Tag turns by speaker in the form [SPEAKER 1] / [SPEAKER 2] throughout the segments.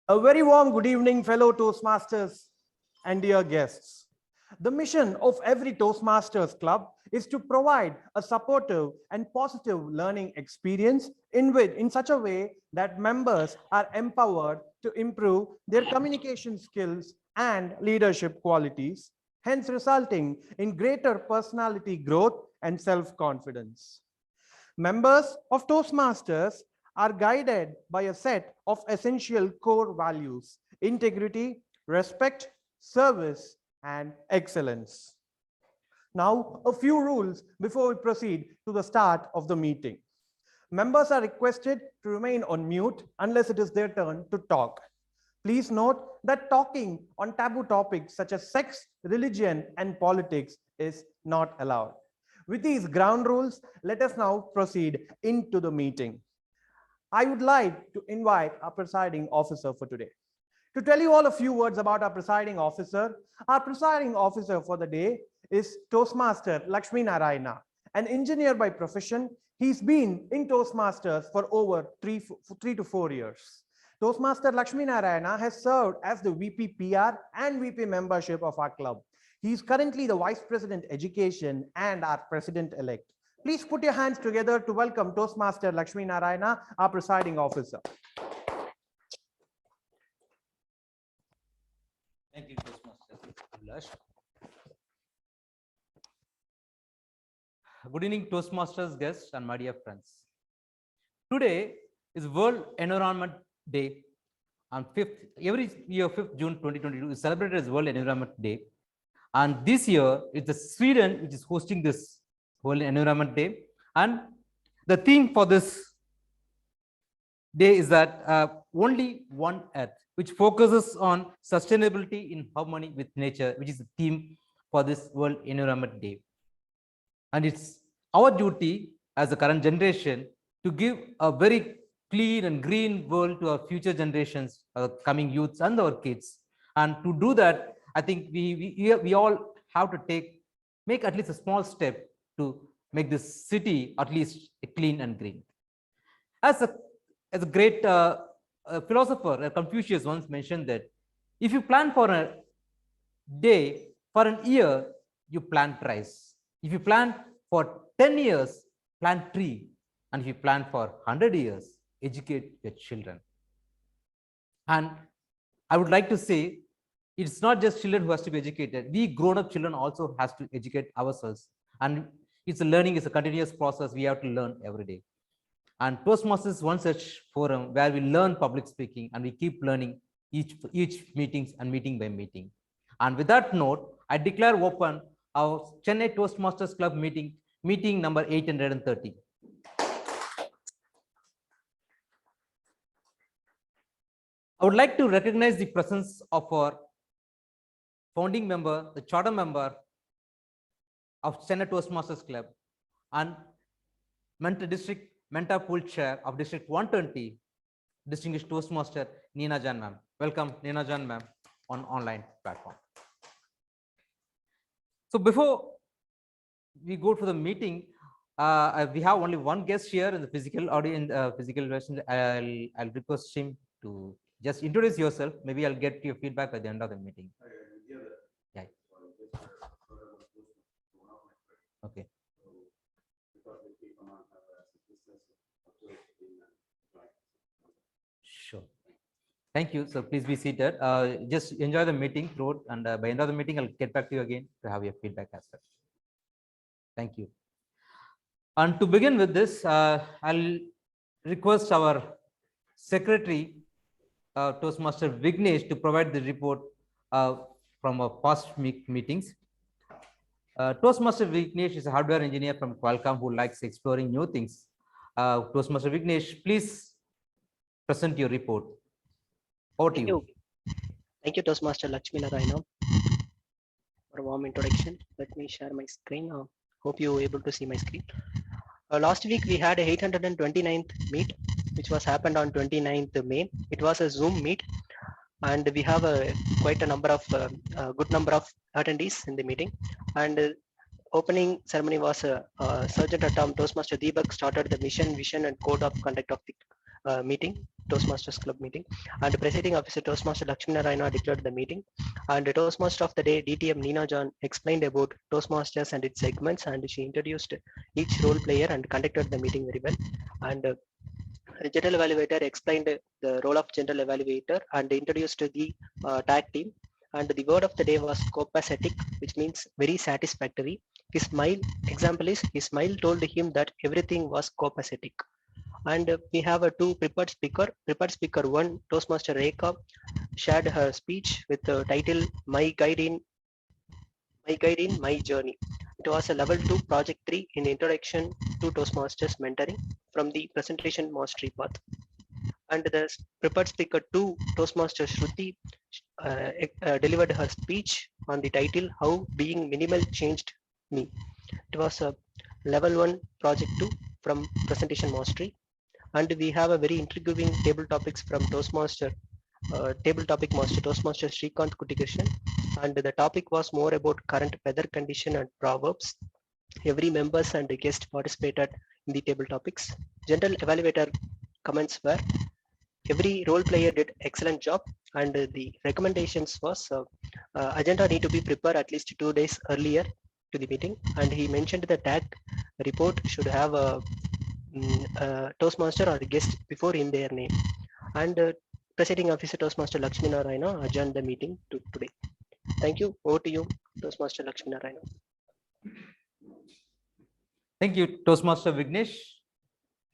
[SPEAKER 1] A very warm good evening, fellow Toastmasters and dear guests. The mission of every Toastmasters club is to provide a supportive and positive learning experience in such a way that members are empowered to improve their communication skills and leadership qualities, hence resulting in greater personality growth and self-confidence. Members of Toastmasters are guided by a set of essential core values: integrity, respect, service, and excellence. Now, a few rules before we proceed to the start of the meeting. Members are requested to remain on mute unless it is their turn to talk. Please note that talking on taboo topics such as sex, religion, and politics is not allowed. With these ground rules, let us now proceed into the meeting. I would like to invite our presiding officer for today. To tell you all a few words about our presiding officer for the day is Toastmaster Lakshmi Narayana, an engineer by profession. He's been in Toastmasters for over 3 to 4 years. Toastmaster Lakshmi Narayana has served as the VP PR and VP membership of our club. He is currently the Vice President Education and our President-elect. Please put your hands together to welcome Toastmaster Lakshmi Narayana, our presiding officer.
[SPEAKER 2] Thank you, Toastmaster. Good evening, Toastmasters guests and my dear friends. Today is World Environment Day. On every year, 5th June 2022 is celebrated as World Environment Day. And this year, it's Sweden which is hosting this World Environment Day. And the theme for this day is that only one Earth, which focuses on sustainability in harmony with nature, which is the theme for this World Environment Day. And it's our duty as the current generation to give a very clean and green world to our future generations, our coming youths and our kids. And to do that, I think we all have to make at least a small step to make this city at least clean and green. As a great philosopher, Confucius once mentioned that if you plan for a day, for an year, you plant rice. If you plan for 10 years, plant tree. And if you plan for 100 years, educate your children. And I would like to say, it's not just children who has to be educated. We grown-up children also has to educate ourselves. And learning is a continuous process. We have to learn every day. And Toastmasters is one such forum where we learn public speaking and we keep learning each meeting by meeting. And with that note, I declare open our Chennai Toastmasters Club meeting number 830. I would like to recognize the presence of our founding member, the charter member of Chennai Toastmasters Club, and District Mentor Pool Chair of District 120, Distinguished Toastmaster Neena Jan ma'am. Welcome, Neena Jan ma'am, on online platform. So before we go to the meeting, we have only one guest here in the physical audience, physical version. I'll request him to just introduce yourself. Maybe I'll get your feedback at the end of the meeting. Yeah. Okay. Sure. Thank you. So please be seated. Just enjoy the meeting throughout, and by the end of the meeting, I'll get back to you again to have your feedback as well. Thank you. And to begin with this, I'll request our secretary, Toastmaster Vignesh, to provide the report from our past meetings. Toastmaster Vignesh is a hardware engineer from Qualcomm who likes exploring new things. Toastmaster Vignesh, please present your report. Over to you.
[SPEAKER 3] Thank you, Toastmaster Lakshmi Narayana, for a warm introduction. Let me share my screen. Hope you're able to see my screen. Last week we had a 829th meet, which was happened on 29th May. It was a Zoom meet. and we have a quite a number of good number of attendees in the meeting. And opening ceremony was Sergeant at Arms Toastmaster Deepak started the mission, vision, and code of conduct of the meeting, Toastmasters Club meeting. And the presiding officer Toastmaster Lakshminaraina declared the meeting. And the Toastmaster of the day, DTM Neena John, explained about Toastmasters and its segments, and she introduced each role player and conducted the meeting very well. And general evaluator explained the role of general evaluator and introduced the tag team. And the word of the day was copacetic, which means very satisfactory. His smile, example is his smile told him that everything was copacetic. And we have a two prepared speaker. Prepared speaker one, Toastmaster Rekha, shared her speech with the title My Guide in My Journey. It was a level 2 project 3 in introduction to Toastmasters mentoring from the presentation mastery path. And the prepared speaker 2, Toastmaster Shruti, delivered her speech on the title How Being Minimal Changed Me. It was a level 1 project 2 from presentation mastery. And we have a very intriguing table topics from Toastmaster table topic master Toastmaster Srikanth Kutikrishnan, and the topic was more about current weather condition and proverbs. Every members and guest participated in the table topics. General evaluator comments were every role player did excellent job, and the recommendations was agenda need to be prepared at least 2 days earlier to the meeting. And he mentioned the tag report should have a Toastmaster or guest before in their name. And presiding officer Toastmaster Lakshminaraina adjourned the meeting today. Thank you. Over to you, Toastmaster Lakshminaraina.
[SPEAKER 2] Thank you, Toastmaster Vignesh.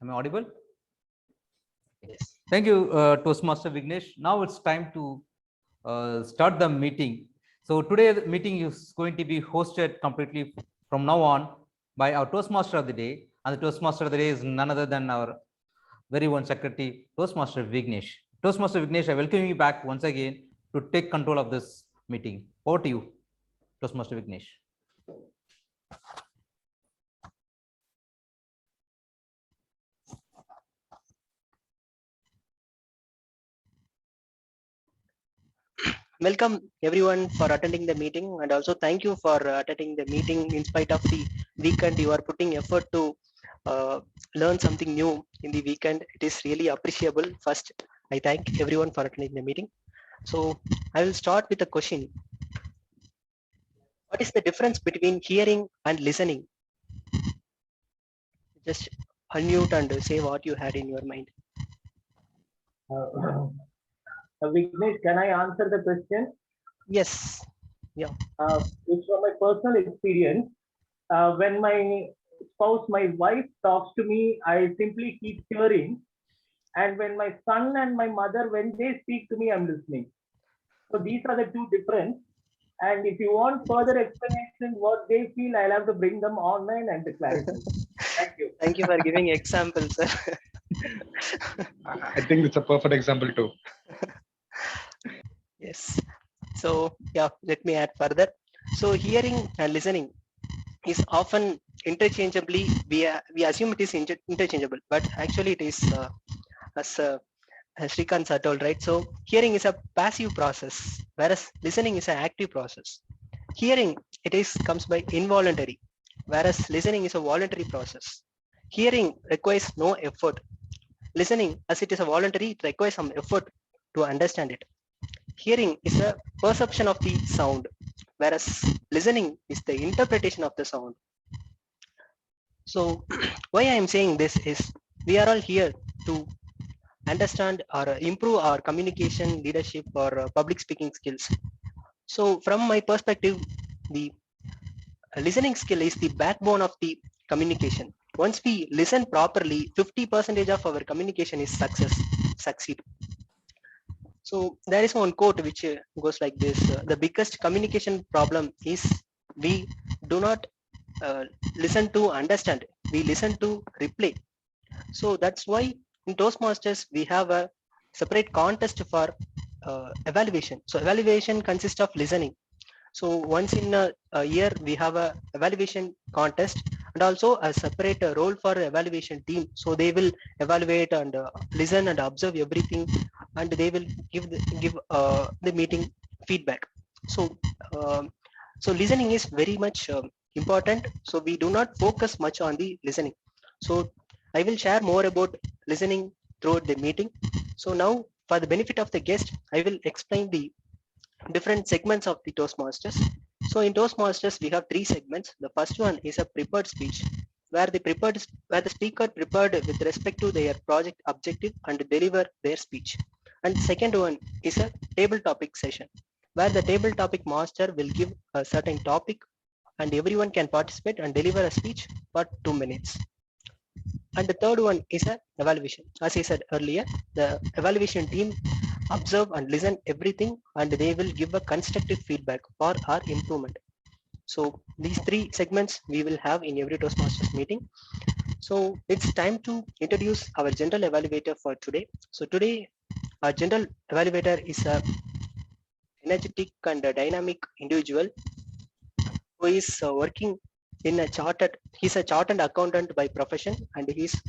[SPEAKER 2] Am I audible?
[SPEAKER 3] Yes.
[SPEAKER 2] Thank you, Toastmaster Vignesh. Now it's time to start the meeting. So today the meeting is going to be hosted completely from now on by our Toastmaster of the day. And the Toastmaster of the day is none other than our very own secretary, Toastmaster Vignesh. Toastmaster Vignesh, I welcome you back once again to take control of this meeting. Over to you, Toastmaster Vignesh.
[SPEAKER 3] Welcome everyone for attending the meeting, and also thank you for attending the meeting in spite of the weekend. You are putting effort to learn something new in the weekend. It is really appreciable. First, I thank everyone for attending the meeting. So I will start with a question. What is the difference between hearing and listening? Just unmute and say what you had in your mind.
[SPEAKER 4] Vignesh, can I answer the question?
[SPEAKER 3] Yes. Yeah.
[SPEAKER 4] It's from my personal experience. When my spouse, my wife talks to me, I simply keep hearing. And when my son and my mother, when they speak to me, I'm listening. So these are the two difference. And if you want further explanation, what they feel, I'll have to bring them online and clarify. Thank you.
[SPEAKER 3] Thank you for giving examples, sir.
[SPEAKER 5] I think it's a perfect example too.
[SPEAKER 3] Yes. So yeah, let me add further. So hearing and listening is often interchangeably, we assume it is interchangeable, but actually it is as Srikanth sir told, right? So hearing is a passive process, whereas listening is an active process. Hearing, it is comes by involuntary, whereas listening is a voluntary process. Hearing requires no effort. Listening, as it is a voluntary, it requires some effort to understand it. Hearing is a perception of the sound, whereas listening is the interpretation of the sound. So why I am saying this is we are all here to understand or improve our communication, leadership, or public speaking skills. So from my perspective, the listening skill is the backbone of the communication. Once we listen properly, 50% of our communication is succeed. So there is one quote which goes like this: the biggest communication problem is we do not listen to understand, we listen to replay. So that's why in Toastmasters we have a separate contest for evaluation. So evaluation consists of listening. So once in a year we have a evaluation contest, and also a separate role for evaluation team. So they will evaluate and listen and observe everything, and they will give the meeting feedback. So so listening is very much important. So we do not focus much on the listening. So I will share more about listening throughout the meeting. So now, for the benefit of the guest, I will explain the different segments of the Toastmasters. So in Toastmasters, we have three segments. The first one is a prepared speech, where the speaker prepared with respect to their project objective and deliver their speech. And second one is a table topic session, where the table topic master will give a certain topic and everyone can participate and deliver a speech for 2 minutes. And the third one is a evaluation. As I said earlier, the evaluation team observe and listen everything, and they will give a constructive feedback for our improvement. So these three segments we will have in every Toastmasters meeting. So it's time to introduce our general evaluator for today. So today our general evaluator is a energetic and a dynamic individual who is working in a chartered, he's a chartered accountant by profession, and he's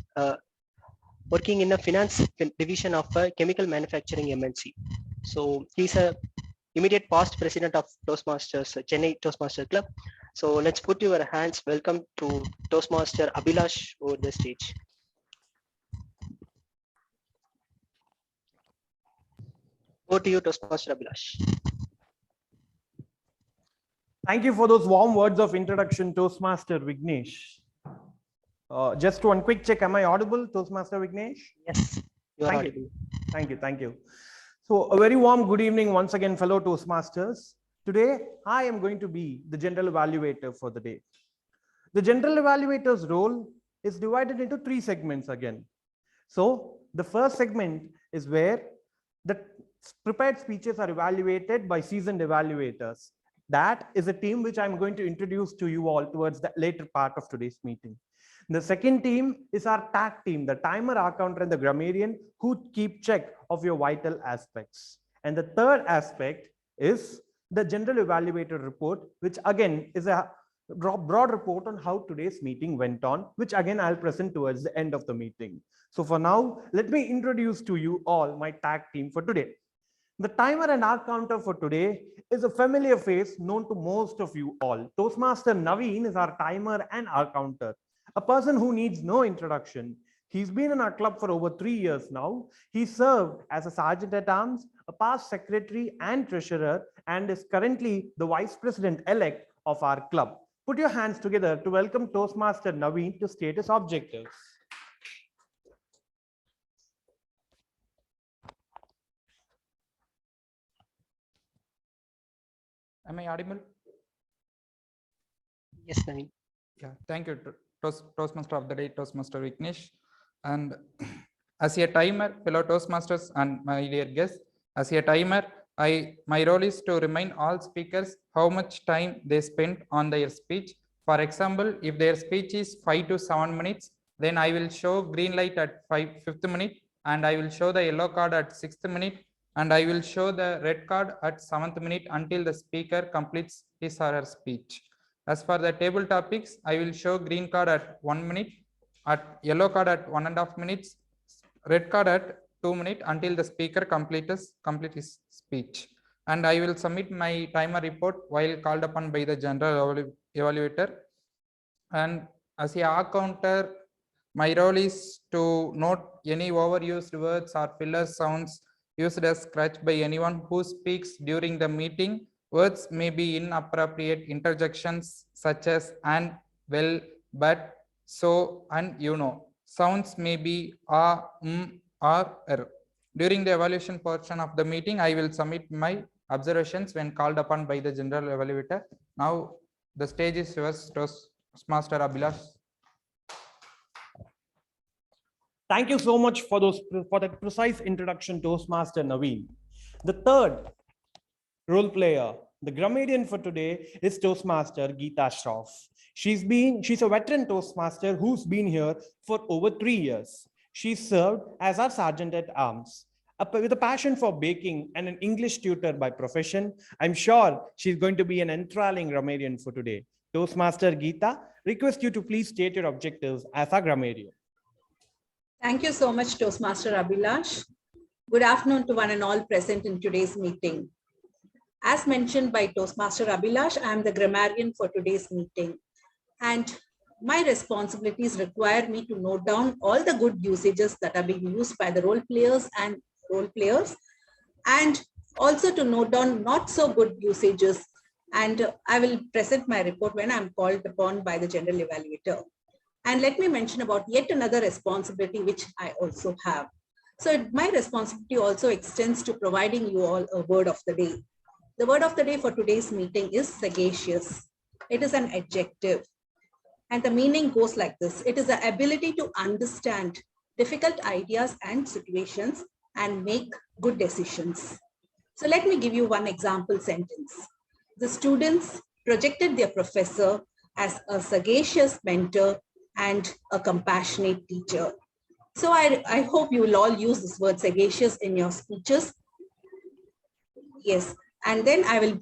[SPEAKER 3] working in a finance division of a chemical manufacturing MNC. So he's a immediate past president of Toastmasters, Chennai Toastmaster Club. So let's put your hands. Welcome to Toastmaster Abhilash over the stage. Over to you, Toastmaster Abhilash.
[SPEAKER 1] Thank you for those warm words of introduction, Toastmaster Vignesh. Just one quick check. Am I audible, Toastmaster Vignesh?
[SPEAKER 3] Yes, you are
[SPEAKER 1] Thank
[SPEAKER 3] audible.
[SPEAKER 1] you. Thank you. Thank you. So a very warm good evening once again, fellow Toastmasters. Today, I am going to be the general evaluator for the day. The general evaluator's role is divided into three segments again. So the first segment is where the prepared speeches are evaluated by seasoned evaluators. That is a team which I'm going to introduce to you all towards the later part of today's meeting. The second team is our tag team, the timer, our counter, and the grammarian, who keep check of your vital aspects. And the third aspect is the general evaluator report, which again is a broad report on how today's meeting went on, which again I'll present towards the end of the meeting. So for now, let me introduce to you all my tag team for today. The timer and our counter for today is a familiar face known to most of you all. Toastmaster Naveen is our timer and our counter, a person who needs no introduction. He's been in our club for over 3 years now. He served as a sergeant at arms, a past secretary and treasurer, and is currently the vice president-elect of our club. Put your hands together to welcome Toastmaster Naveen to state his objectives.
[SPEAKER 6] Am I audible?
[SPEAKER 3] Yes, Naveen.
[SPEAKER 6] Yeah, thank you, Toastmaster of the Day, Toastmaster Vignesh. And as a timer, fellow Toastmasters and my dear guests, as a timer, my role is to remind all speakers how much time they spent on their speech. For example, if their speech is 5 to 7 minutes, then I will show green light at 5th minute, and I will show the yellow card at 6th minute, and I will show the red card at 7th minute until the speaker completes his or her speech. As for the table topics, I will show green card at 1 minute, at yellow card at 1.5 minutes, red card at 2 minutes until the speaker complete his speech. And I will submit my timer report while called upon by the general evaluator. And as a counter, my role is to note any overused words or filler sounds used as scratch by anyone who speaks during the meeting. Words may be inappropriate interjections such as and, well, but, so, and you know. Sounds may be or er. During the evaluation portion of the meeting, I will submit my observations when called upon by the general evaluator. Now the stage is yours, Toastmaster Abhilash.
[SPEAKER 1] Thank you so much for that precise introduction, Toastmaster Naveen. The third role player, the grammarian for today, is Toastmaster Geeta Shroff. She's a veteran Toastmaster who's been here for over 3 years. She served as our sergeant at arms. With a passion for baking and an English tutor by profession, I'm sure she's going to be an enthralling grammarian for today. Toastmaster Geeta, request you to please state your objectives as a grammarian.
[SPEAKER 7] Thank you so much, Toastmaster Abhilash. Good afternoon to one and all present in today's meeting. As mentioned by Toastmaster Abhilash, I am the grammarian for today's meeting. And my responsibilities require me to note down all the good usages that are being used by the role players, and also to note down not so good usages. And I will present my report when I'm called upon by the general evaluator. And let me mention about yet another responsibility which I also have. So my responsibility also extends to providing you all a word of the day. The word of the day for today's meeting is sagacious. It is an adjective. And the meaning goes like this. It is the ability to understand difficult ideas and situations and make good decisions. So let me give you one example sentence. The students projected their professor as a sagacious mentor and a compassionate teacher. So I hope you will all use this word sagacious in your speeches. Yes, and then I will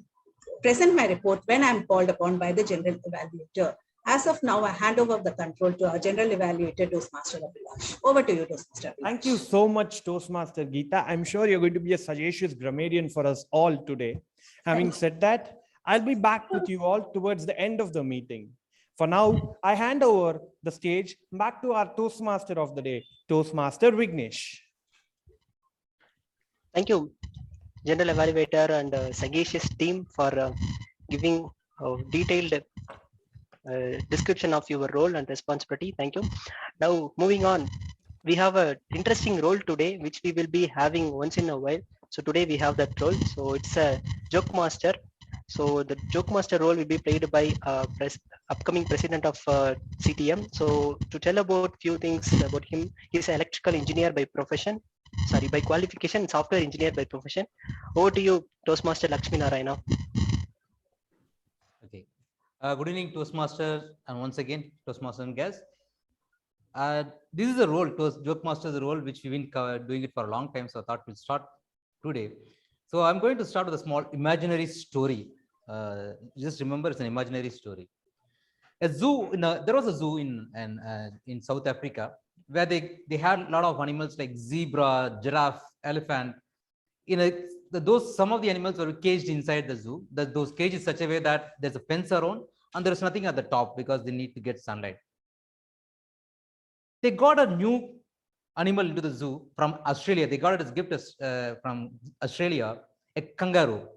[SPEAKER 7] present my report when I'm called upon by the general evaluator. As of now, I hand over the control to our general evaluator, Toastmaster Abhilash. Over to you, Toastmaster Abhilash.
[SPEAKER 1] Thank you so much, Toastmaster Geeta. I'm sure you're going to be a sagacious grammarian for us all today. Having said that, I'll be back with you all towards the end of the meeting. For now, I hand over the stage back to our Toastmaster of the day, Toastmaster Vignesh.
[SPEAKER 3] Thank you, General Evaluator and sagacious team for giving a detailed description of your role and responsibility. Thank you. Now, moving on, we have an interesting role today, which we will be having once in a while. So today we have that role. So it's a joke master. So the joke master role will be played by upcoming president of CTM. So to tell about few things about him, he's an electrical engineer by profession. Sorry, by qualification, software engineer by profession. Over to you, Toastmaster Lakshmi Narayana.
[SPEAKER 2] Okay. Good evening, Toastmasters, and once again, Toastmaster and guests. This is a role, joke master is a role which we've been doing it for a long time, so I thought we'll start today. So I'm going to start with a small imaginary story. Just remember, it's an imaginary story. A zoo, there was a zoo in South Africa where they had a lot of animals like zebra, giraffe, elephant. Some of the animals were caged inside the zoo. Those cages such a way that there's a fence around and there's nothing at the top because they need to get sunlight. They got a new animal into the zoo from Australia. They got it as a gift from Australia, a kangaroo.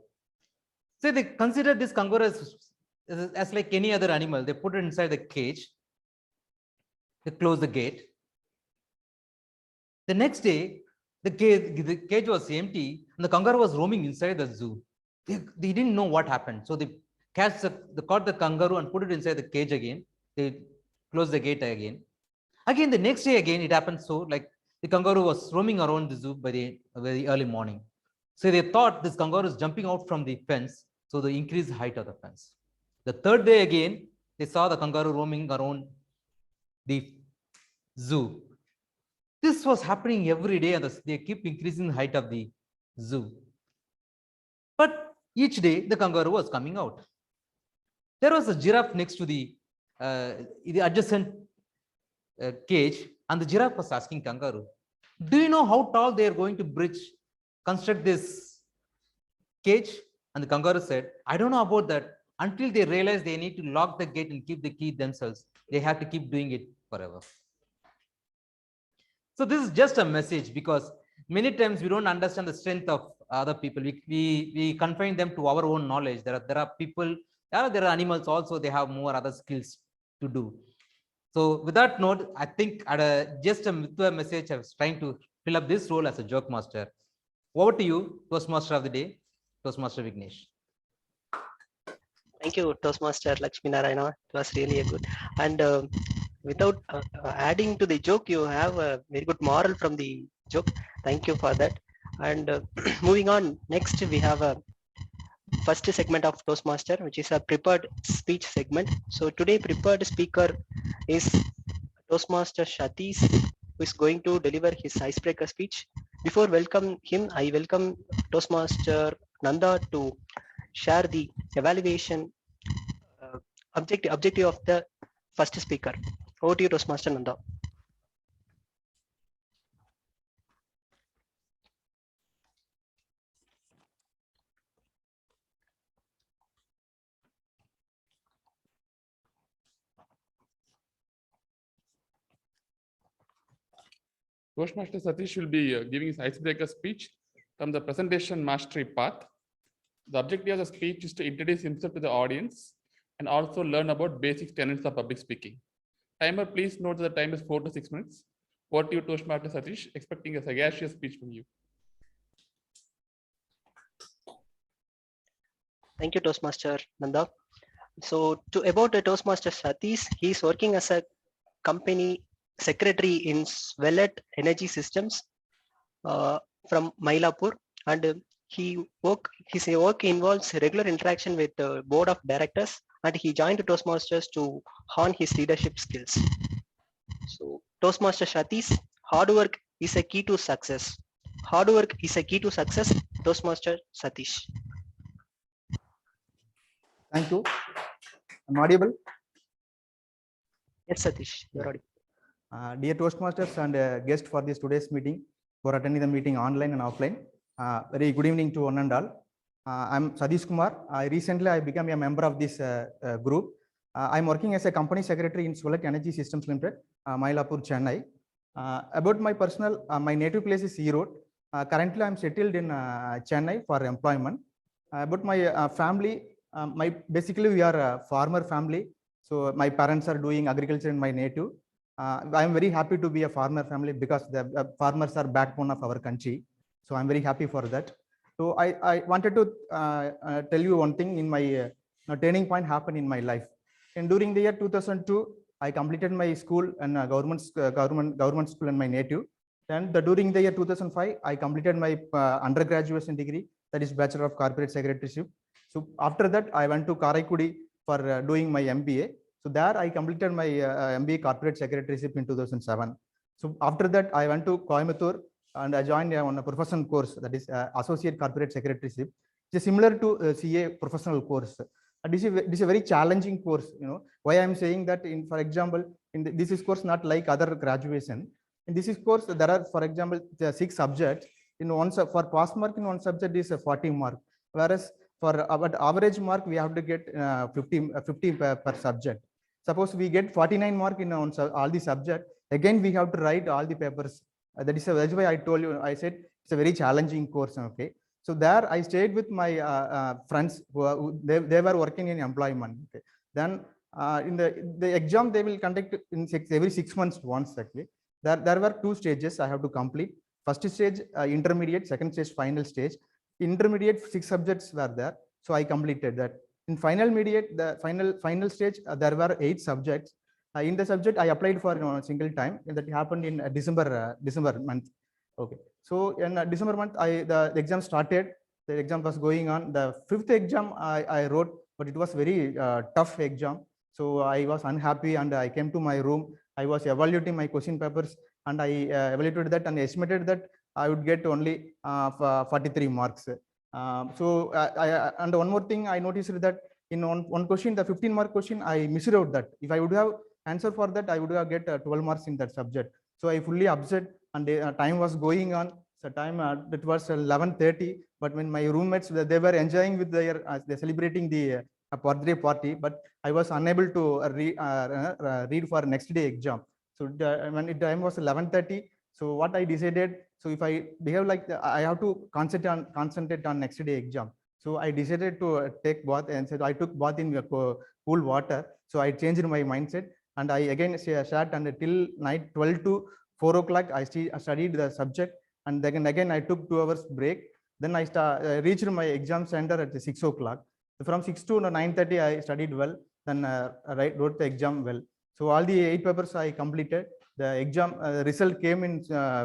[SPEAKER 2] So they considered this kangaroo as like any other animal. They put it inside the cage. They closed the gate. The next day, the cage was empty and the kangaroo was roaming inside the zoo. They didn't know what happened. So they caught the kangaroo and put it inside the cage again. They closed the gate again. Again, the next day again, it happened. So like the kangaroo was roaming around the zoo by the very early morning. So they thought this kangaroo is jumping out from the fence. So they increased the height of the fence. The third day again, they saw the kangaroo roaming around the zoo. This was happening every day and they keep increasing the height of the zoo. But each day the kangaroo was coming out. There was a giraffe next to the adjacent cage, and the giraffe was asking kangaroo, do you know how tall they are going to construct this cage? And the kangaroo said, I don't know about that. Until they realize they need to lock the gate and keep the key themselves, they have to keep doing it forever. So this is just a message, because many times we don't understand the strength of other people. We confine them to our own knowledge. There are people, there are animals also, they have more other skills to do. So with that note, I think just a message, I was trying to fill up this role as a joke master. Over to you, Toastmaster of the day, Toastmaster Vignesh.
[SPEAKER 3] Thank you, Toastmaster Lakshmi Narayana. It was really a good. And without adding to the joke, you have a very good moral from the joke. Thank you for that. And moving on, next we have a first segment of Toastmaster, which is a prepared speech segment. So today prepared speaker is Toastmaster Shatish, who is going to deliver his icebreaker speech. Before welcome him, I welcome Toastmaster Nanda to share the evaluation objective of the first speaker. Over to you, Toastmaster Nanda.
[SPEAKER 8] Toastmaster Satish will be giving his icebreaker speech from the presentation mastery path. The objective of the speech is to introduce himself to the audience and also learn about basic tenets of public speaking. Timer, please note that the time is 4 to 6 minutes. What to you, Toastmaster Satish, expecting a sagacious speech from you.
[SPEAKER 3] Thank you, Toastmaster Nanda. So about the Toastmaster Satish, he is working as a company secretary in Swelet Energy Systems from Mylapore, and his work involves regular interaction with the board of directors, and he joined Toastmasters to hone his leadership skills. So Toastmaster Satish, hard work is a key to success. Hard work is a key to success. Toastmaster Satish.
[SPEAKER 9] Thank you. I'm audible.
[SPEAKER 3] Yes, Satish, you're audible.
[SPEAKER 9] Dear Toastmasters and guests for this today's meeting, for attending the meeting online and offline. Very good evening to one and all. I'm Sadish Kumar. Recently I became a member of this group. I'm working as a company secretary in Swelet Energy Systems Limited, Mylapore, Chennai. About my personal, my native place is Erode. Currently I'm settled in Chennai for employment. About my family, basically we are a farmer family. So my parents are doing agriculture in my native. I am very happy to be a farmer family because the farmers are backbone of our country. So I'm very happy for that. So I wanted to tell you one thing in my turning point happened in my life. And during the year 2002, I completed my school and government school in my native. Then during the year 2005, I completed my undergraduate degree, that is Bachelor of Corporate Secretaryship. So after that, I went to Karaikudi for doing my MBA. So there I completed my MBA Corporate Secretaryship in 2007. So after that, I went to Coimbatore and I joined on a professional course, that is Associate Corporate Secretaryship. It's similar to CA professional course. This is a very challenging course. You know why I'm saying that? For example, this is course not like other graduation. In this is course there are, for example, 6 subjects. In one for pass mark in one subject is a 40 mark, whereas for our average mark we have to get 50 per subject. Suppose we get 49 mark in all the subject, again we have to write all the papers. That's why I told you, I said it's a very challenging course. Okay, so there I stayed with my friends who they were working in employment. Okay. Then in the exam they will conduct in every 6 months once. Actually, there were 2 stages I have to complete. First stage intermediate, second stage final stage. Intermediate 6 subjects were there, so I completed that. In final mediate, the final stage, there were 8 subjects. In the subject, I applied for a single time, and that happened in December month. Okay, so in December month, the exam started. The exam was going on. The 5th exam I wrote, but it was very tough exam. So I was unhappy, and I came to my room. I was evaluating my question papers, and I evaluated that and estimated that I would get only 43 marks. And one more thing I noticed that in one question, the 15 mark question, I missed out that. If I would have answer for that, I would have get 12 marks in that subject. So I fully upset, and time was going on. So time it was 11:30, but when my roommates they were enjoying with their they're celebrating the birthday party, but I was unable to read for next day exam. So when it time was 11:30, so what I decided, so if I behave like I have to concentrate on next day exam. So I decided to take bath, and so I took bath in cool water. So I changed my mindset, and I again sat until night 12 to 4 o'clock. I studied the subject, and then again I took 2 hours break. Then I reached my exam center at 6 o'clock. From 6 to 9:30, I studied well. Then wrote the exam well. So all the 8 papers I completed. The exam result came in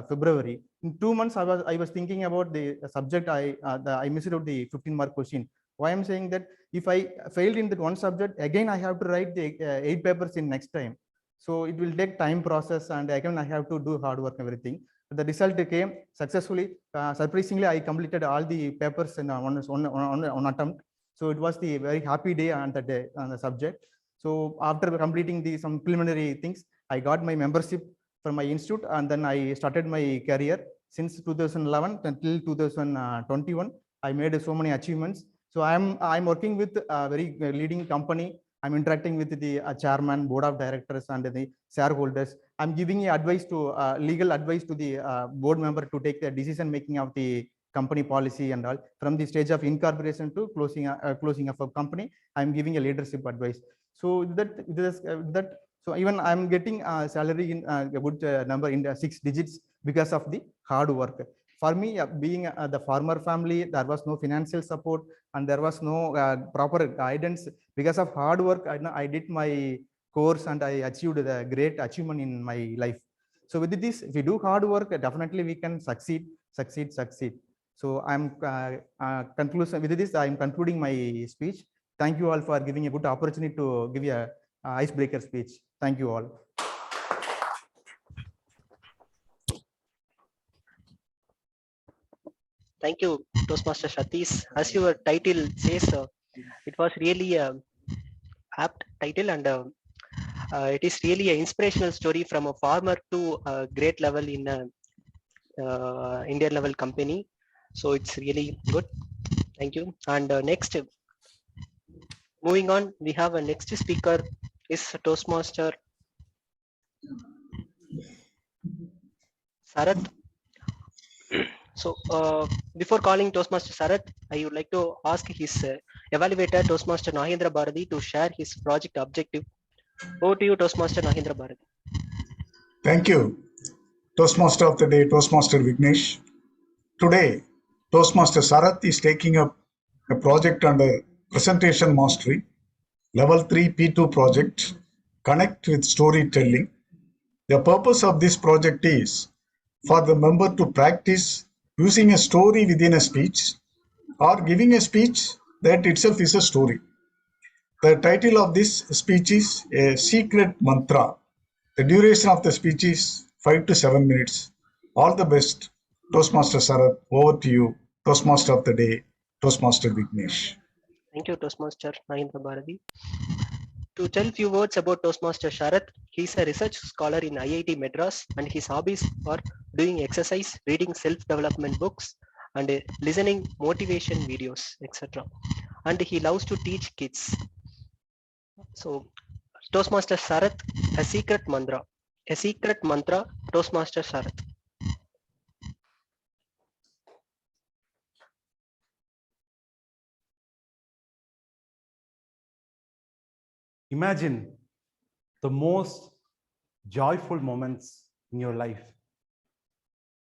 [SPEAKER 9] February. In 2 months, I was thinking about the subject. I missed out the 15 mark question. Why I'm saying that? If I failed in that one subject, again I have to write the 8 papers in next time. So it will take time process, and again I have to do hard work and everything. The result came successfully. Surprisingly, I completed all the papers in one attempt. So it was the very happy day on the subject. So after completing some preliminary things, I got my membership from my institute, and then I started my career. Since 2011 until 2021, I made so many achievements. So I'm working with a very leading company. I'm interacting with the chairman, board of directors, and the shareholders. I'm giving advice to legal advice to the board member to take the decision making of the company policy and all. From the stage of incorporation to closing of a company, I'm giving a leadership advice. So so even I'm getting a salary in a good number in 6 digits because of the hard work. For me, being the farmer family, there was no financial support and there was no proper guidance. Because of hard work, I did my course and I achieved the great achievement in my life. So with this, if we do hard work, definitely we can succeed. So I'm conclusion with this. I'm concluding my speech. Thank you all for giving a good opportunity to give a icebreaker speech. Thank you all.
[SPEAKER 3] Thank you, Toastmaster Satish. As your title says, it was really an apt title, and it is really an inspirational story from a farmer to a great level in a Indian level company. So it's really good. Thank you. And next, moving on, we have a next speaker is Toastmaster Sarath. So before calling Toastmaster Sarath, I would like to ask his evaluator, Toastmaster Nagendra Bharati, to share his project objective. Over to you, Toastmaster Nagendra Bharati.
[SPEAKER 10] Thank you, Toastmaster of the Day, Toastmaster Vignesh. Today, Toastmaster Sarath is taking up a project under Presentation Mastery, Level 3 P2 project, Connect with Storytelling. The purpose of this project is for the member to practice using a story within a speech or giving a speech that itself is a story. The title of this speech is A Secret Mantra. The duration of the speech is 5 to 7 minutes. All the best, Toastmaster Sarath. Over to you, Toastmaster of the Day, Toastmaster Vignesh.
[SPEAKER 3] Thank you, Toastmaster Nagendra Bharati. To tell few words about Toastmaster Sharath, he is a research scholar in IIT Madras, and his hobbies are doing exercise, reading self-development books, and listening motivation videos, etc. And he loves to teach kids. So, Toastmaster Sharath, a secret mantra. A secret mantra, Toastmaster Sharath.
[SPEAKER 1] Imagine the most joyful moments in your life.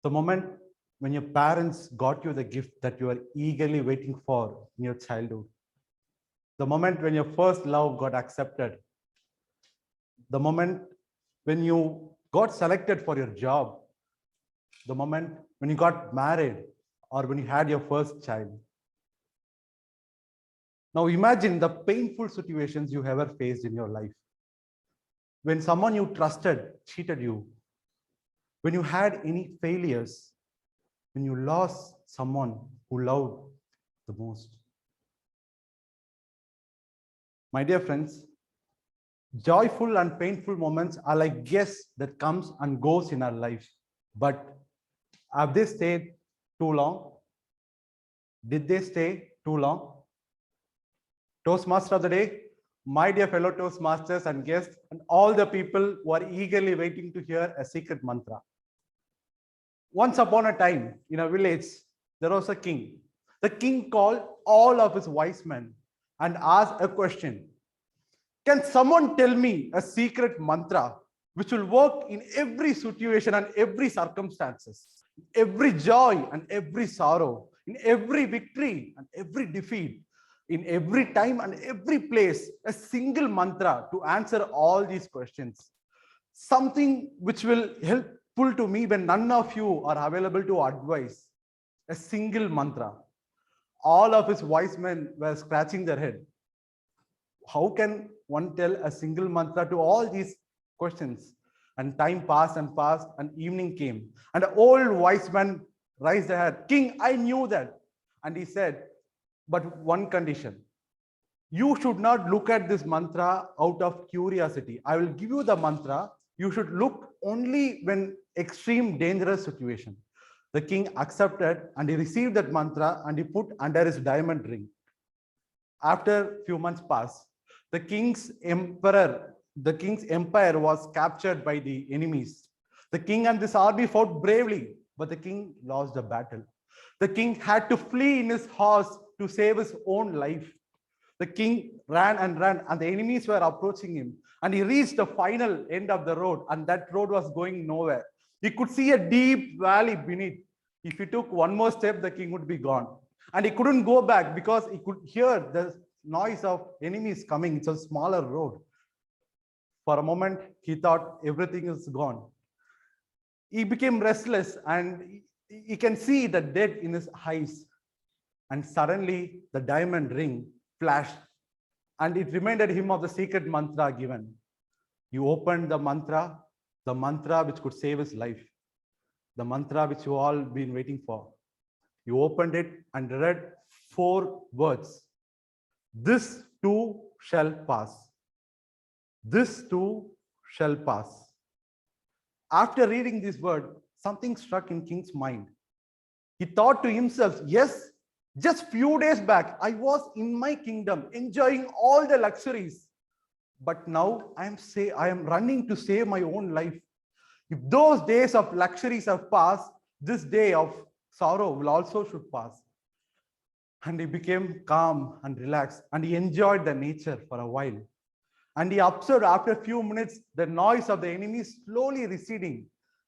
[SPEAKER 1] The moment when your parents got you the gift that you were eagerly waiting for in your childhood. The moment when your first love got accepted. The moment when you got selected for your job. The moment when you got married or when you had your first child. Now imagine the painful situations you ever faced in your life. When someone you trusted cheated you. When you had any failures. When you lost someone who loved the most. My dear friends, joyful and painful moments are like guests that comes and goes in our life. But have they stayed too long? Did they stay too long? Toastmaster of the Day, my dear fellow Toastmasters and guests, and all the people who are eagerly waiting to hear a secret mantra. Once upon a time, in a village, there was a king. The king called all of his wise men and asked a question. Can someone tell me a secret mantra which will work in every situation and every circumstances, every joy and every sorrow, in every victory and every defeat, in every time and every place, a single mantra to answer all these questions. Something which will helpful to me when none of you are available to advise. A single mantra. All of his wise men were scratching their head. How can one tell a single mantra to all these questions? And time passed and passed, and evening came. And the old wise man raised their head. King, I knew that. And he said, but one condition.
[SPEAKER 11] You should not look at this mantra out of curiosity. I will give you the mantra. You should look only when extreme dangerous situation. The king accepted and he received that mantra and he put under his diamond ring. After few months passed, the king's empire was captured by the enemies. The king and this army fought bravely, but the king lost the battle. The king had to flee in his horse to save his own life. The king ran, and the enemies were approaching him. And he reached the final end of the road, and that road was going nowhere. He could see a deep valley beneath. If he took one more step, the king would be gone. And he couldn't go back because he could hear the noise of enemies coming. It's a smaller road. For a moment, he thought everything is gone. He became restless and he can see the death in his eyes. And suddenly the diamond ring flashed and it reminded him of the secret mantra given. You opened the mantra which could save his life, the mantra which you all been waiting for. You opened it and read 4 words. This too shall pass. This too shall pass. After reading this word, something struck in King's mind. He thought to himself, yes, just few days back, I was in my kingdom, enjoying all the luxuries. But now I am running to save my own life. If those days of luxuries have passed, this day of sorrow will also should pass. And he became calm and relaxed, and he enjoyed the nature for a while. And he observed after a few minutes, the noise of the enemies slowly receding.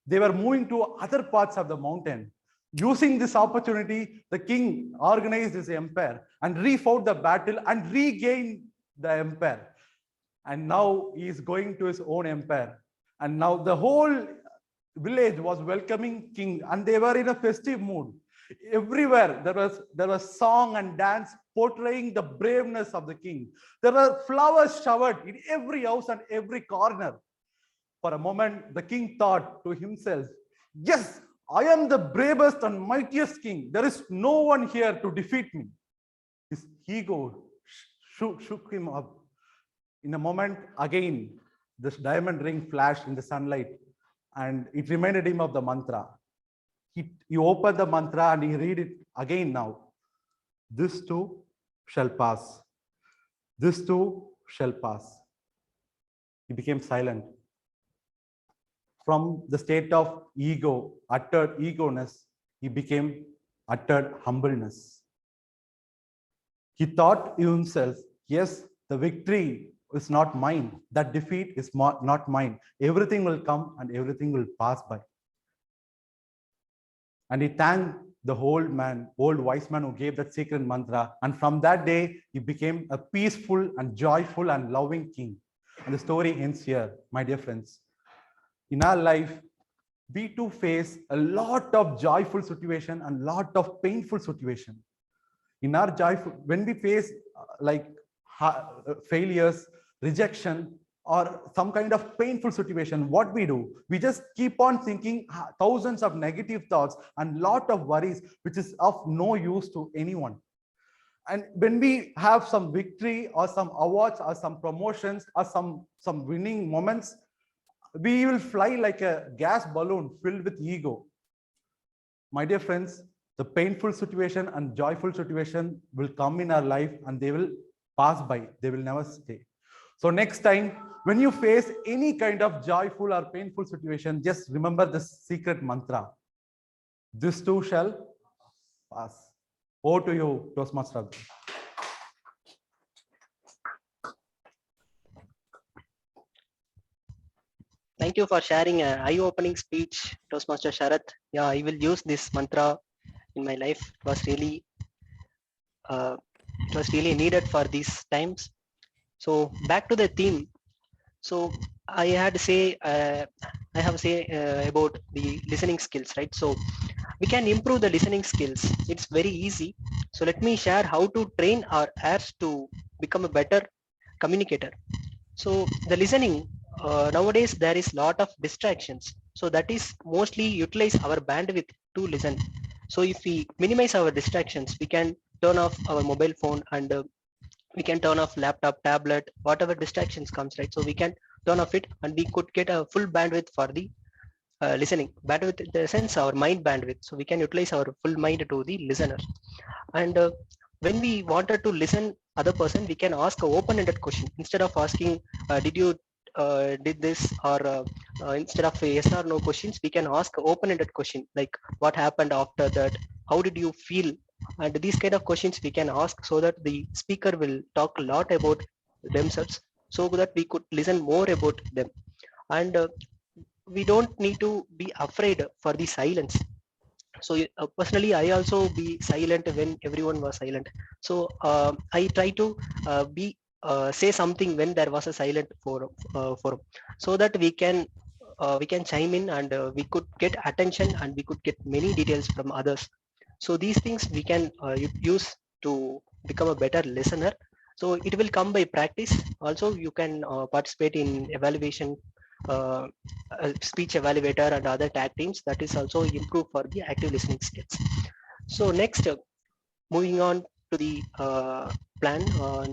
[SPEAKER 11] They were moving to other parts of the mountain. Using this opportunity, the king organized his empire and refought the battle and regained the empire. And now he is going to his own empire. And now the whole village was welcoming king and they were in a festive mood. Everywhere there was song and dance portraying the braveness of the king. There were flowers showered in every house and every corner. For a moment, the king thought to himself, yes, I am the bravest and mightiest king. There is no one here to defeat me. His ego shook him up. In a moment, again, this diamond ring flashed in the sunlight and it reminded him of the mantra. He opened the mantra and he read it again now. This too shall pass. This too shall pass. He became silent. From the state of ego, uttered egoness, he became uttered humbleness. He thought to himself, yes, the victory is not mine. That defeat is not mine. Everything will come and everything will pass by. And he thanked the old wise man who gave that secret mantra. And from that day, he became a peaceful and joyful and loving king. And the story ends here, my dear friends. In our life, we too face a lot of joyful situation and lot of painful situation. In our joyful, when we face failures, rejection, or some kind of painful situation, what we do? We just keep on thinking thousands of negative thoughts and lot of worries, which is of no use to anyone. And when we have some victory or some awards or some promotions or some winning moments, we will fly like a gas balloon filled with ego. My dear friends, the painful situation and joyful situation will come in our life and they will pass by. They will never stay. So next time, when you face any kind of joyful or painful situation, just remember this secret mantra. This too shall pass. Over to you, Toastmaster.
[SPEAKER 3] Thank you for sharing an eye-opening speech, Toastmaster Sharath. Yeah, I will use this mantra in my life. It was really needed for these times. So back to the theme. So I have say about the listening skills, right? So we can improve the listening skills. It's very easy. So let me share how to train our ears to become a better communicator. So the listening, nowadays there is lot of distractions. So that is mostly utilize our bandwidth to listen. So if we minimize our distractions, we can turn off our mobile phone and we can turn off laptop, tablet, whatever distractions comes, right? So we can turn off it and we could get a full bandwidth for the listening. Bandwidth in the sense our mind bandwidth. So we can utilize our full mind to the listener. And when we wanted to listen other person, we can ask a open-ended question instead of asking did you did this, or instead of yes or no questions, we can ask open-ended question like what happened after that, how did you feel, and these kind of questions we can ask so that the speaker will talk a lot about themselves, so that we could listen more about them. And we don't need to be afraid for the silence. So personally I also be silent when everyone was silent. So I try to be say something when there was a silent forum, so that we can chime in, and we could get attention and we could get many details from others. So these things we can use to become a better listener. So it will come by practice. Also you can participate in evaluation, uh, speech evaluator and other tag teams. That is also improve for the active listening skills. So next, moving on to the plan.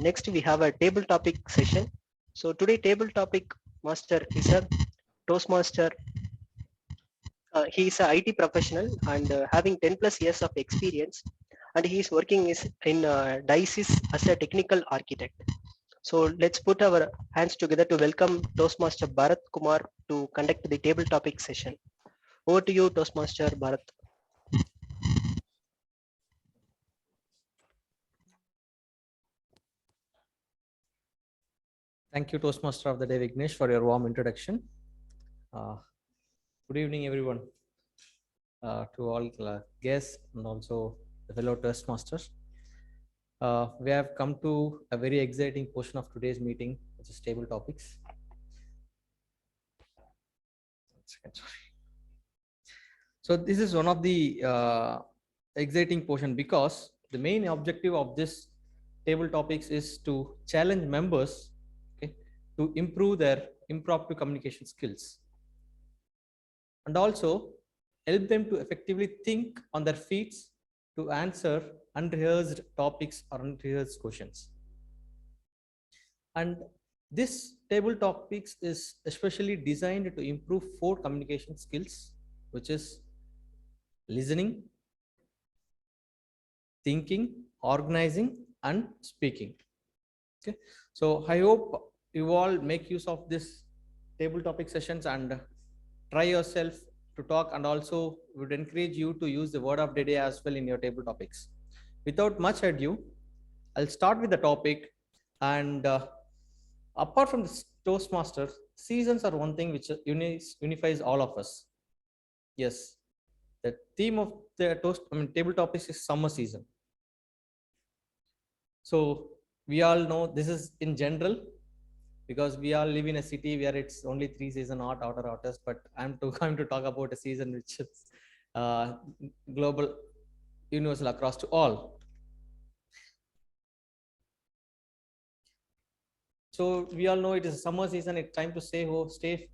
[SPEAKER 3] Next we have a table topic session. So today table topic master is a Toastmaster. He is a IT professional and having 10 plus years of experience, and he is working in DICES as a technical architect. So let's put our hands together to welcome Toastmaster Bharat Kumar to conduct the table topic session. Over to you, Toastmaster Bharat.
[SPEAKER 2] Thank you, Toastmaster of the Day, Vignesh, for your warm introduction. Good evening, everyone, to all guests and also the fellow Toastmasters. We have come to a very exciting portion of today's meeting, which is table topics. So this is one of the exciting portion, because the main objective of this table topics is to challenge members, okay, to improve their impromptu communication skills, and also help them to effectively think on their feet to answer unrehearsed topics or unrehearsed questions. And this table topics is especially designed to improve 4 communication skills, which is listening, thinking, organizing, and speaking. Okay, so I hope you all make use of this table topic sessions and try yourself to talk, and also would encourage you to use the word of the day as well in your table topics. Without much ado, I'll start with the topic. And apart from the Toastmasters, seasons are one thing which unifies all of us. Yes, the theme of the table topics is summer season. So we all know this is in general, because we all live in a city where it's only 3 seasons, hot, outer, hottest. But I'm going to talk about a season which is global, universal, across to all. So we all know it is summer season. It's time to stay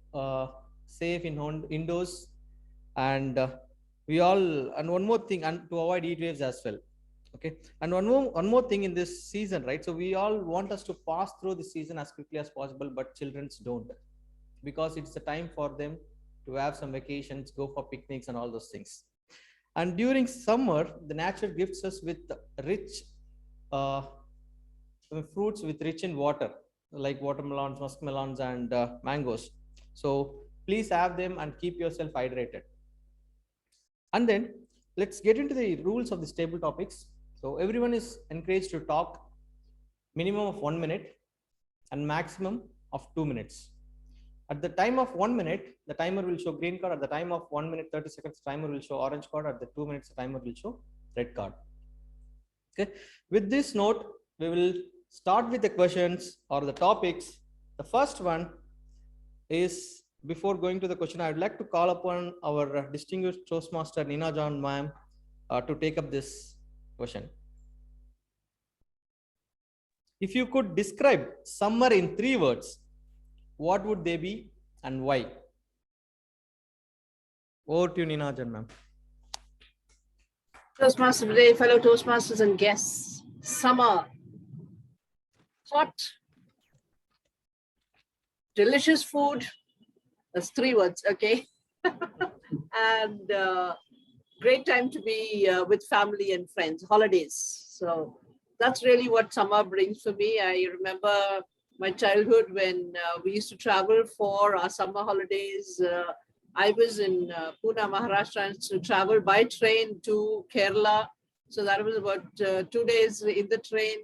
[SPEAKER 2] safe indoors, and we all, and one more thing, and to avoid heat waves as well. Okay, and one more thing in this season, right? So we all want us to pass through the season as quickly as possible, but childrens don't, because it's a time for them to have some vacations, go for picnics and all those things. And during summer, the nature gifts us with rich fruits with rich in water, like watermelons, muskmelons, and mangoes. So please have them and keep yourself hydrated. And then let's get into the rules of this table topics. So everyone is encouraged to talk minimum of 1 minute and maximum of 2 minutes. At the time of 1 minute, the timer will show green card. At the time of 1 minute 30 seconds, timer will show orange card. At the 2 minutes, the timer will show red card. Okay. With this note, we will start with the questions or the topics. The first one is, before going to the question, I would like to call upon our distinguished Toastmaster Nina John ma'am to take up this question. If you could describe summer in 3 words, what would they be and why? Over to you, Nina John ma'am.
[SPEAKER 12] Toastmaster today, fellow Toastmasters and guests. Summer. hot, delicious food. That's 3 words, okay? And great time to be with family and friends, holidays. So that's really what summer brings for me. I remember my childhood when we used to travel for our summer holidays. I was in Pune, Maharashtra, and to travel by train to Kerala. So that was about 2 days in the train.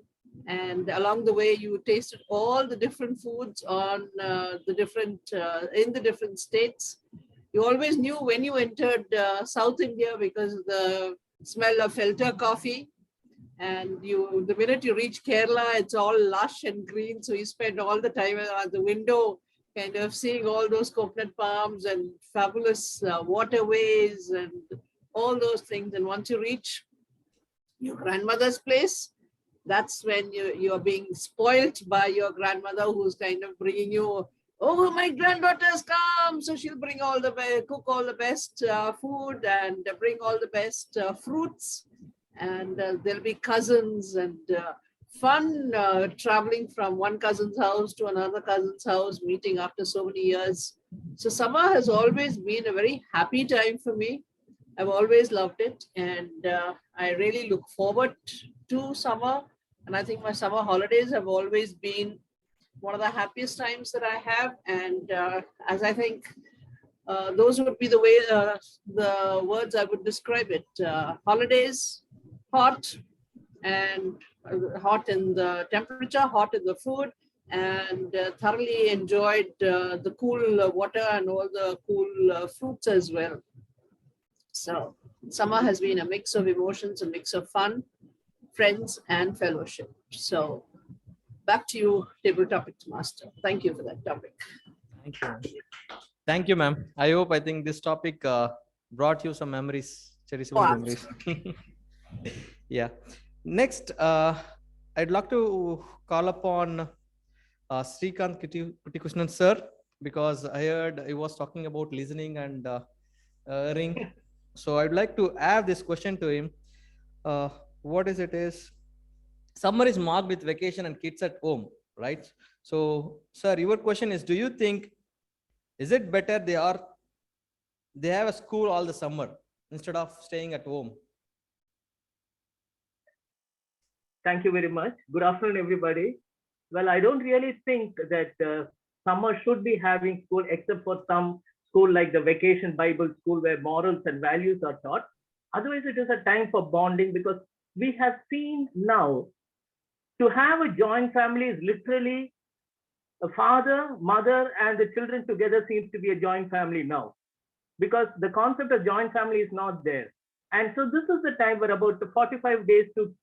[SPEAKER 12] And along the way, you tasted all the different foods on the different in the different states. You always knew when you entered South India because of the smell of filter coffee. And the minute you reach Kerala, it's all lush and green. So you spend all the time at the window, kind of seeing all those coconut palms and fabulous waterways and all those things. And once you reach your grandmother's place, that's when you're being spoilt by your grandmother, who's kind of bringing you, oh, my granddaughter's come, so she'll bring all the cook all the best food and bring all the best fruits, and there'll be cousins and fun traveling from one cousin's house to another cousin's house, meeting after so many years. So summer has always been a very happy time for me. I've always loved it, and I really look forward to summer. And I think my summer holidays have always been one of the happiest times that I have. And as I think those would be the way, the words I would describe it. Holidays, hot, and hot in the temperature, hot in the food, and thoroughly enjoyed the cool water and all the cool fruits as well. So summer has been a mix of emotions, a mix of fun, friends, and fellowship. So back to you, table topics master. Thank you for that topic.
[SPEAKER 1] Thank you. Thank you, ma'am. I think this topic brought you some memories, cherishable memories. Yeah. Next, I'd like to call upon Srikanth Kuttikrishnan sir, because I heard he was talking about listening and hearing. So I'd like to add this question to him. What is it is? Summer is marked with vacation and kids at home, right? So, sir, your question is, do you think, is it better they have a school all the summer instead of staying at home?
[SPEAKER 4] Thank you very much. Good afternoon, everybody. Well, I don't really think that summer should be having school, except for some school like the Vacation Bible School where morals and values are taught. Otherwise, it is a time for bonding, because we have seen now to have a joint family is literally a father, mother, and the children together seems to be a joint family now, because the concept of joint family is not there. And so this is the time where about 45 days to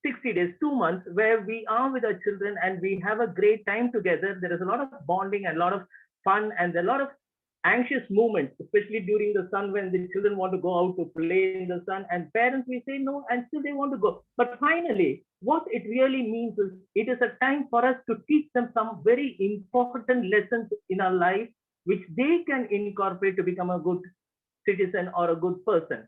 [SPEAKER 4] 60 days, 2 months, where we are with our children and we have a great time together. There is a lot of bonding and a lot of fun and a lot of anxious moments, especially during the sun when the children want to go out to play in the sun, and parents, we say no, and still they want to go. But finally, what it really means is it is a time for us to teach them some very important lessons in our life, which they can incorporate to become a good citizen or a good person.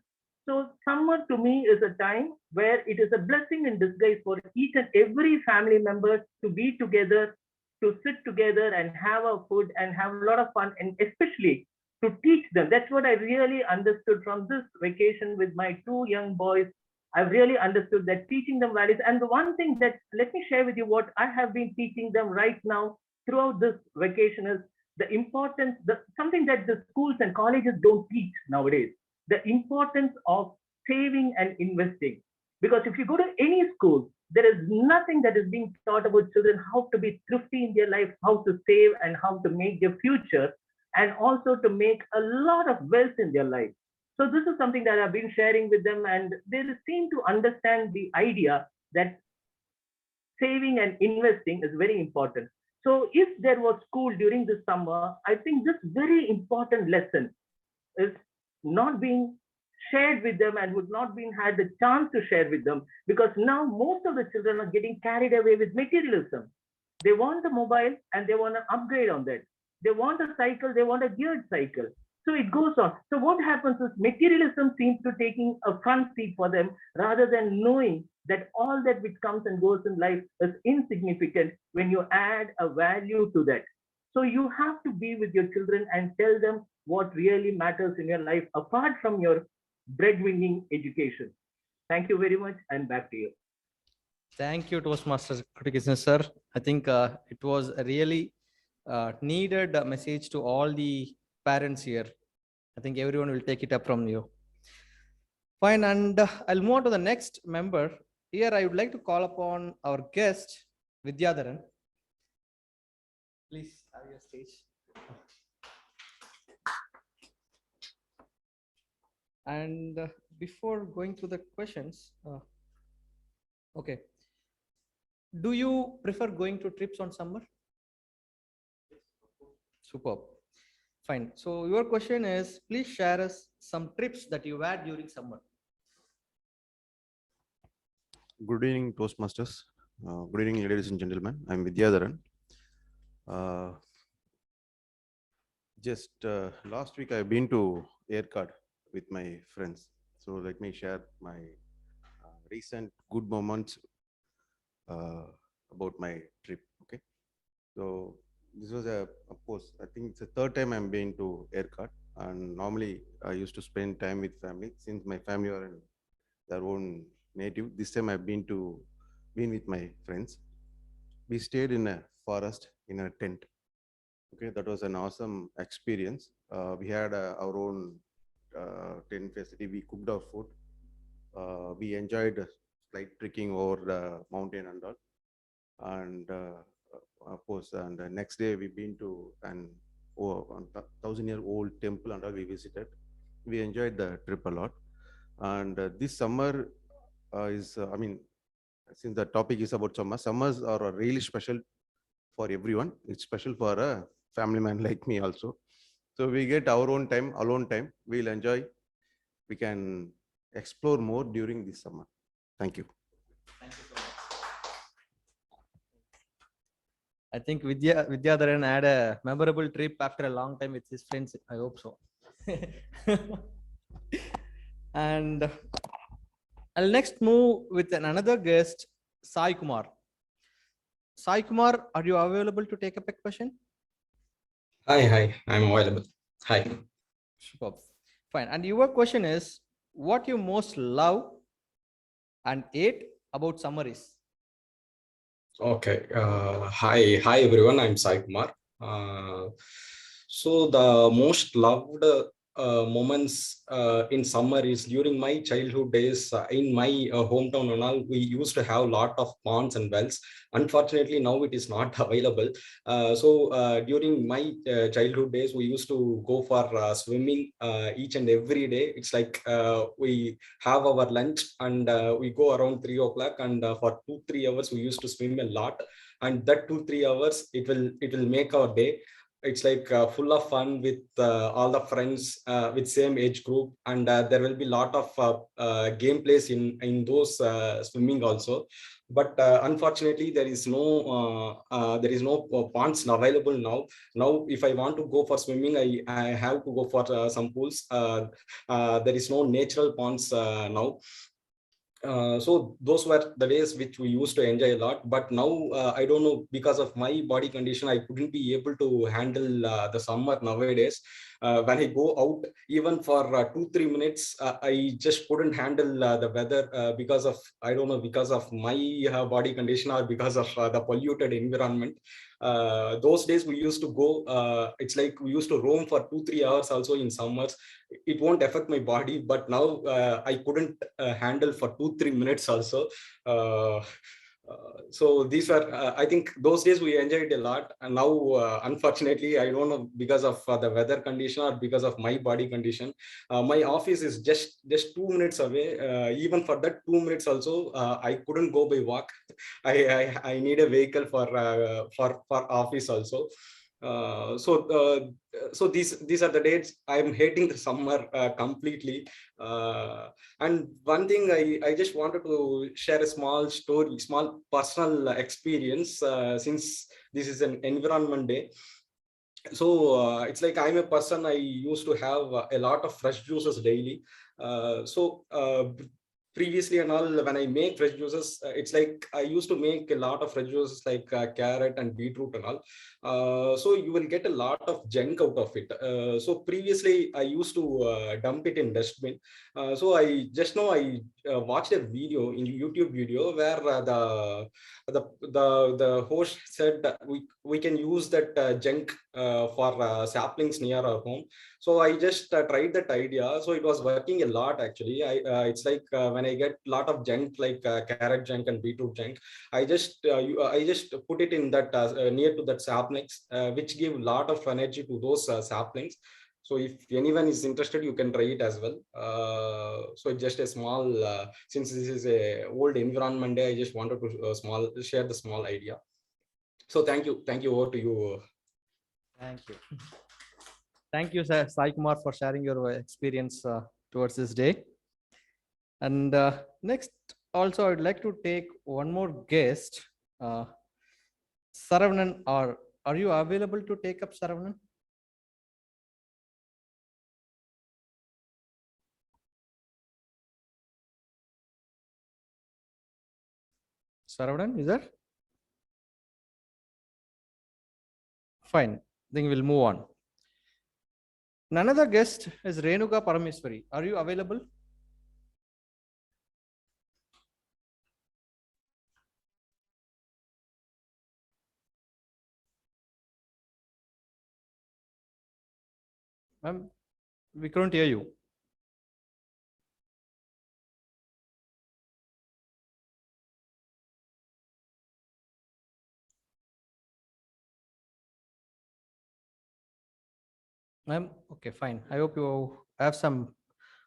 [SPEAKER 4] So summer to me is a time where it is a blessing in disguise for each and every family member to be together, to sit together and have a food and have a lot of fun, and especially to teach them. That's what I really understood from this vacation with my 2 young boys. I've really understood that teaching them values. And the one thing that, let me share with you what I have been teaching them right now throughout this vacation is the importance, something that the schools and colleges don't teach nowadays, the importance of saving and investing. Because if you go to any school, there is nothing that is being taught about children how to be thrifty in their life, how to save and how to make their future, and also to make a lot of wealth in their life. So this is something that I've been sharing with them, and they seem to understand the idea that saving and investing is very important. So if there was school during the summer, I think this very important lesson is not being shared with them and would not been had the chance to share with them, because now most of the children are getting carried away with materialism. They want a mobile and they want to upgrade on that. They want a cycle, they want a geared cycle. So it goes on. So what happens is materialism seems to taking a front seat for them rather than knowing that all that which comes and goes in life is insignificant when you add a value to that. So you have to be with your children and tell them what really matters in your life apart from your breadwinning education. Thank you very much, and back to you.
[SPEAKER 2] Thank you, Toastmasters Krishna sir. I think it was a really needed message to all the parents here. I think everyone will take it up from you. Fine, and I'll move on to the next member. Here, I would like to call upon our guest, Vidyadharan. Please have your stage. And before going through the questions, okay. Do you prefer going to trips on summer? Superb. Fine. So your question is, please share us some trips that you had during summer.
[SPEAKER 13] Good evening, Toastmasters. Good evening, ladies and gentlemen. I'm Vidyadharan. Just last week, I've been to Aircard with my friends. So let me share my recent good moments about my trip. Okay. So this was of course, I think it's the third time I'm been to Aircard. And normally I used to spend time with family since my family are in their own native. This time I've been with my friends. We stayed in a forest in a tent. Okay, that was an awesome experience. We had our own tent facility. We cooked our food. We enjoyed slight trekking over the mountain and all. And of course, and the next day we've been to an 1,000-year-old temple and all we visited. We enjoyed the trip a lot. And this summer I mean, since the topic is about summer, summers are really special for everyone. It's special for a family man like me also. So we get our own time, alone time. We'll enjoy. We can explore more during this summer. Thank you.
[SPEAKER 2] Thank you so much. I think Vidyadharan had a memorable trip after a long time with his friends. I hope so. And I'll next move with another guest, Sai Kumar. Sai Kumar, are you available to take up a question?
[SPEAKER 14] Hi, I'm available. Hi.
[SPEAKER 2] Superb. Fine. And your question is, what you most love and hate about summer is?
[SPEAKER 14] Okay. Hi everyone. I'm Sai Kumar. So the most loved moments in summer is during my childhood days. In my hometown and all, we used to have a lot of ponds and wells. Unfortunately, now it is not available. So during my childhood days, we used to go for swimming each and every day. It's like we have our lunch and we go around 3 o'clock, and for 2-3 hours we used to swim a lot. And that 2-3 hours, it will make our day. It's like full of fun with all the friends with same age group, and there will be a lot of gameplays in those swimming also. But unfortunately, there is no ponds available now. Now, if I want to go for swimming, I have to go for some pools. There is no natural ponds now. So those were the days which we used to enjoy a lot. But now I don't know, because of my body condition, I couldn't be able to handle the summer nowadays. When I go out, even for 2-3 minutes, I just couldn't handle the weather because of, I don't know, because of my body condition or because of the polluted environment. Those days we used to go, it's like we used to roam for 2-3 hours also in summers. It won't affect my body, but now I couldn't handle for 2-3 minutes also. So these were, I think those days we enjoyed a lot. And now, unfortunately, I don't know, because of the weather condition or because of my body condition, my office is just 2 minutes away. Even for that 2 minutes also, I couldn't go by walk. I need a vehicle for office also. So these are the dates I'm hating the summer completely. And one thing I just wanted to share a small story, small personal experience, since this is an environment day. So it's like I'm a person, I used to have a lot of fresh juices daily. So previously and all, when I make fresh juices, it's like I used to make a lot of fresh juices like carrot and beetroot and all. So you will get a lot of junk out of it. So previously I used to dump it in dustbin. So I just now I watched a video in YouTube video where the host said that we can use that junk for saplings near our home. So I just tried that idea. So it was working a lot actually. It's like when I get a lot of junk like carrot junk and beetroot junk, I just put it in that near to that saplings, which give a lot of energy to those saplings. So if anyone is interested, you can try it as well. So it's just a small, since this is a old environment day, I just wanted to share the small idea. So thank you. Over to you.
[SPEAKER 1] Thank you. Thank you, sir, Sai Kumar, for sharing your experience towards this day. And next, also, I would like to take one more guest. Saravanan, are you available to take up Saravanan? Saravanan, is there? Fine. Then we'll move on. Another guest is Renuka Parameswari. Are you available? Ma'am, we couldn't hear you. Ma'am, okay, fine. I hope you have some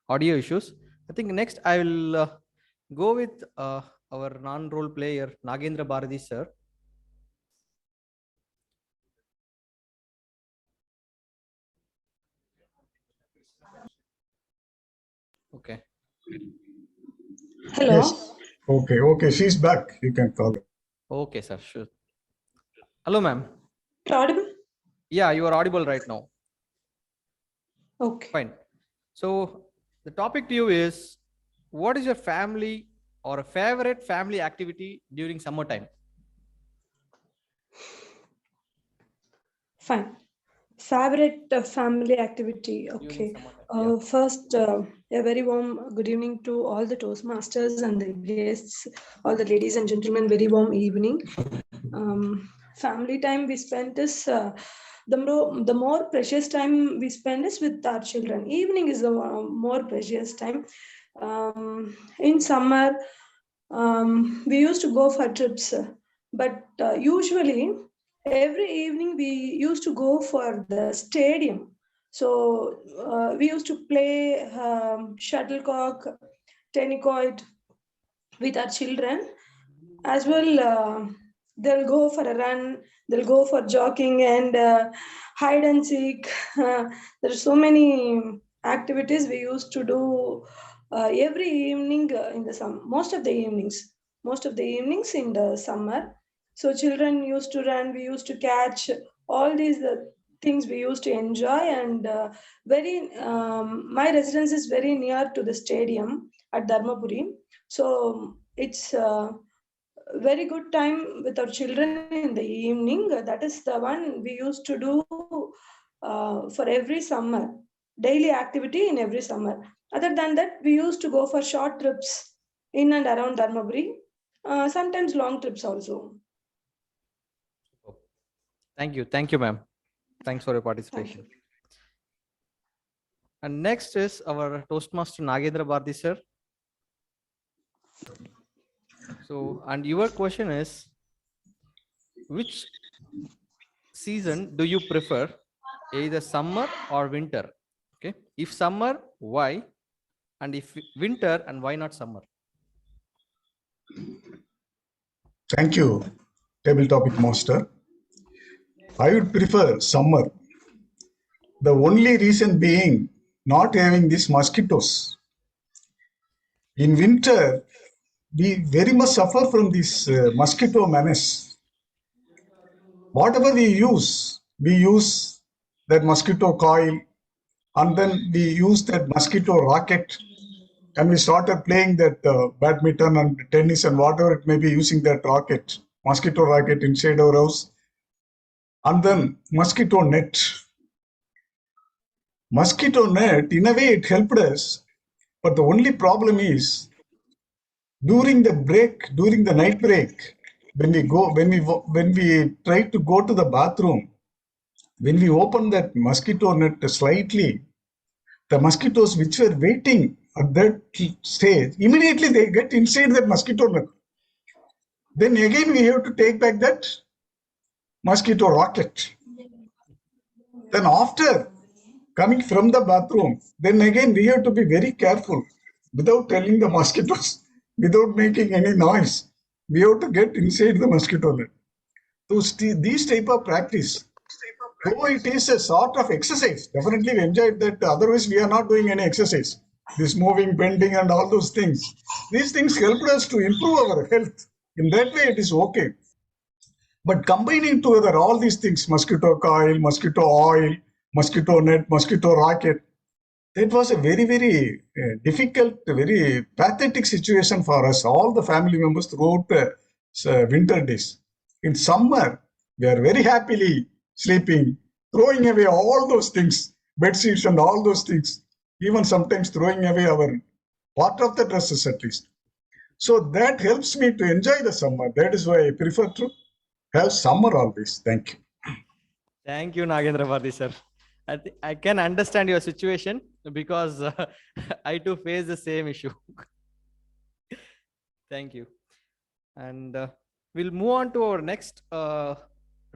[SPEAKER 1] audio issues. I think next I will go with our non-role player, Nagendra Bharati sir. Okay.
[SPEAKER 10] Hello. Yes. Okay. She's back. You can call her.
[SPEAKER 1] Okay, sir. Sure. Hello, ma'am.
[SPEAKER 15] Audible?
[SPEAKER 1] Yeah, you are audible right now.
[SPEAKER 15] Okay.
[SPEAKER 1] Fine. So the topic to you is, what is your family or a favorite family activity during summertime?
[SPEAKER 15] Fine. Favorite family activity. Okay. First, a very warm good evening to all the Toastmasters and the guests, all the ladies and gentlemen. Very warm evening. Family time we spent is the more precious time we spend is with our children. Evening is the more precious time. In summer, we used to go for trips, but usually every evening we used to go for the stadium. So we used to play shuttlecock, tennis with our children as well. They'll go for a run, they'll go for jogging and hide and seek. There are so many activities we used to do every evening in the summer, most of the evenings in the summer. So children used to run, we used to catch, all these things we used to enjoy. And my residence is very near to the stadium at Dharmapuri. So it's very good time with our children in the evening. That is the one we used to do for every summer, daily activity in every summer. Other than that, we used to go for short trips in and around Dharmapuri, sometimes long trips also.
[SPEAKER 1] Thank you, ma'am. Thanks for your participation. And next is our Toastmaster Nagendra Bharati sir. So, and your question is, which season do you prefer, either summer or winter? Okay. If summer, why? And if winter, and why not summer?
[SPEAKER 10] Thank you, table topic master. I would prefer summer. The only reason being not having these mosquitoes. In winter, we very much suffer from this mosquito menace. Whatever we use that mosquito coil, and then we use that mosquito rocket and we started playing that badminton and tennis and whatever it may be, using that rocket, mosquito rocket inside our house. And then mosquito net. Mosquito net, in a way, it helped us. But the only problem is, during the break, during the night break, when we try to go to the bathroom, when we open that mosquito net slightly, the mosquitoes which were waiting at that stage, immediately they get inside that mosquito net. Then again we have to take back that mosquito rocket. Then after coming from the bathroom, then again we have to be very careful without telling the mosquitoes, without making any noise. We have to get inside the mosquito net. So these type of practice, though it is a sort of exercise, definitely we enjoyed that. Otherwise, we are not doing any exercise. This moving, bending, and all those things. These things helped us to improve our health. In that way, it is okay. But combining together all these things, mosquito coil, mosquito oil, mosquito net, mosquito rocket, it was a very, very difficult, very pathetic situation for us, all the family members throughout the winter days. In summer, we are very happily sleeping, throwing away all those things, bed sheets and all those things, even sometimes throwing away our part of the dresses at least. So that helps me to enjoy the summer. That is why I prefer to have summer always. Thank you.
[SPEAKER 1] Thank you, Nagendra, for this, sir. I can understand your situation because I too face the same issue. Thank you. And we'll move on to our next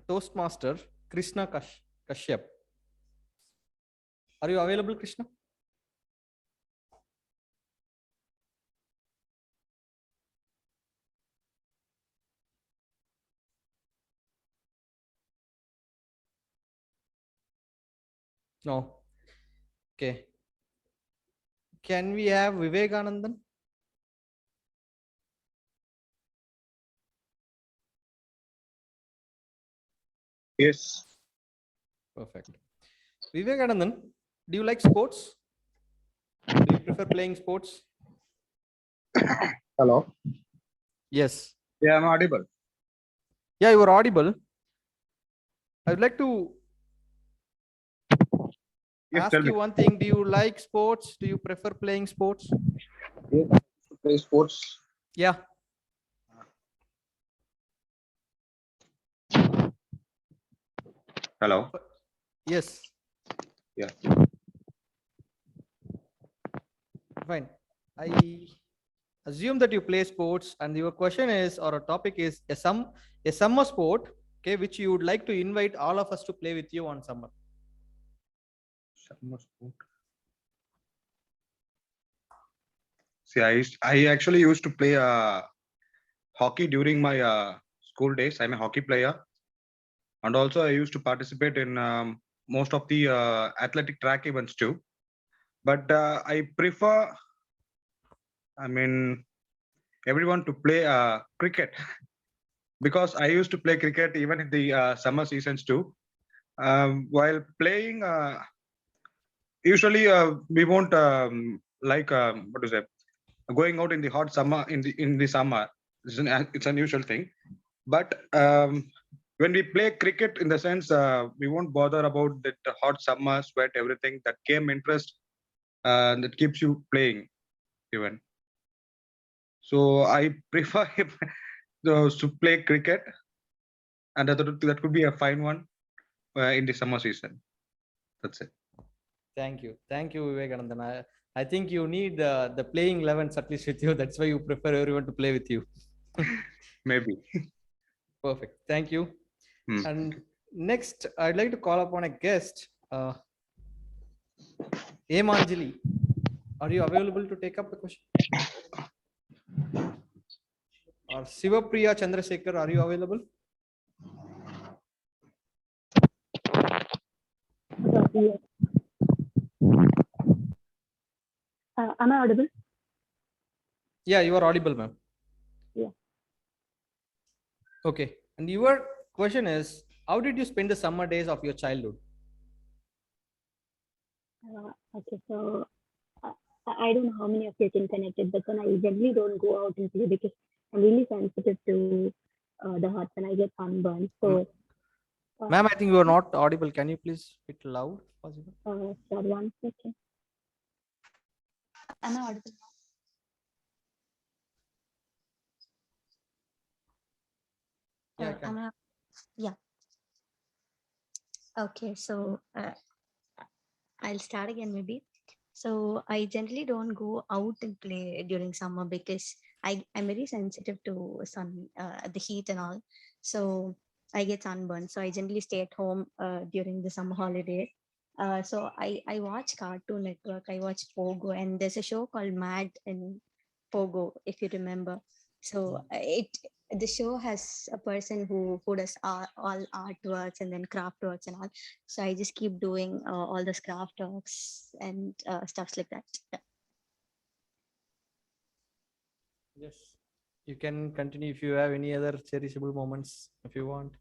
[SPEAKER 1] Toastmaster, Krishna Kashyap. Are you available, Krishna? No. Okay. Can we have Vivekanandan?
[SPEAKER 5] Yes.
[SPEAKER 1] Perfect. Vivekanandan, do you like sports? Do you prefer playing sports?
[SPEAKER 5] Hello.
[SPEAKER 1] Yes.
[SPEAKER 5] Yeah, I'm audible.
[SPEAKER 1] Yeah, you are audible. I would like to ask you one thing. Do you like sports? Do you prefer playing sports?
[SPEAKER 5] Yes, play sports.
[SPEAKER 1] Yeah.
[SPEAKER 5] Hello.
[SPEAKER 1] Yes.
[SPEAKER 5] Yeah.
[SPEAKER 1] Fine. I assume that you play sports, and your question is, or a topic is a summer sport, okay, which you would like to invite all of us to play with you on summer.
[SPEAKER 5] Summer sport. See, I actually used to play hockey during my school days. I'm a hockey player, and also I used to participate in most of the athletic track events too. But I prefer, I mean, everyone to play cricket because I used to play cricket even in the summer seasons too. While playing, usually we won't like what to say, going out in the hot summer in the summer. It's an unusual thing, but when we play cricket, in the sense we won't bother about that hot summer sweat, everything that came interest that keeps you playing even. So I prefer to play cricket, and that could be a fine one in the summer season. That's it.
[SPEAKER 1] Thank you, Vivekanandan. I think you need the playing 11s at least with you. That's why you prefer everyone to play with you.
[SPEAKER 5] Maybe.
[SPEAKER 1] Perfect. Thank you. And next, I'd like to call upon a guest, Emanjali. Are you available to take up the question? Or Sivapriya Chandrasekhar, are you available?
[SPEAKER 16] Am I audible?
[SPEAKER 1] Yeah, you are audible, ma'am.
[SPEAKER 16] Yeah.
[SPEAKER 1] Okay. And your question is, how did you spend the summer days of your childhood?
[SPEAKER 16] Okay, so I don't know how many of you can connect it, but then I generally don't go out and play because I'm really sensitive to the heart when I get sunburned. So,
[SPEAKER 2] Ma'am, I think you are not audible. Can you please speak loud? Possible?
[SPEAKER 16] sorry, 1 second. Am I audible now?
[SPEAKER 2] Yeah,
[SPEAKER 16] Yeah. Okay, so I'll start again maybe. So I generally don't go out and play during summer because I'm very sensitive to sun, the heat and all. So I get sunburned. So I generally stay at home during the summer holiday. So I watch Cartoon Network. I watch Pogo, and there's a show called Mad in Pogo, if you remember. So the show has a person who does all artworks and then craft works and all. So I just keep doing all those craft works and stuffs like that. Yeah.
[SPEAKER 2] Yes. You can continue if you have any other cherishable moments if you want.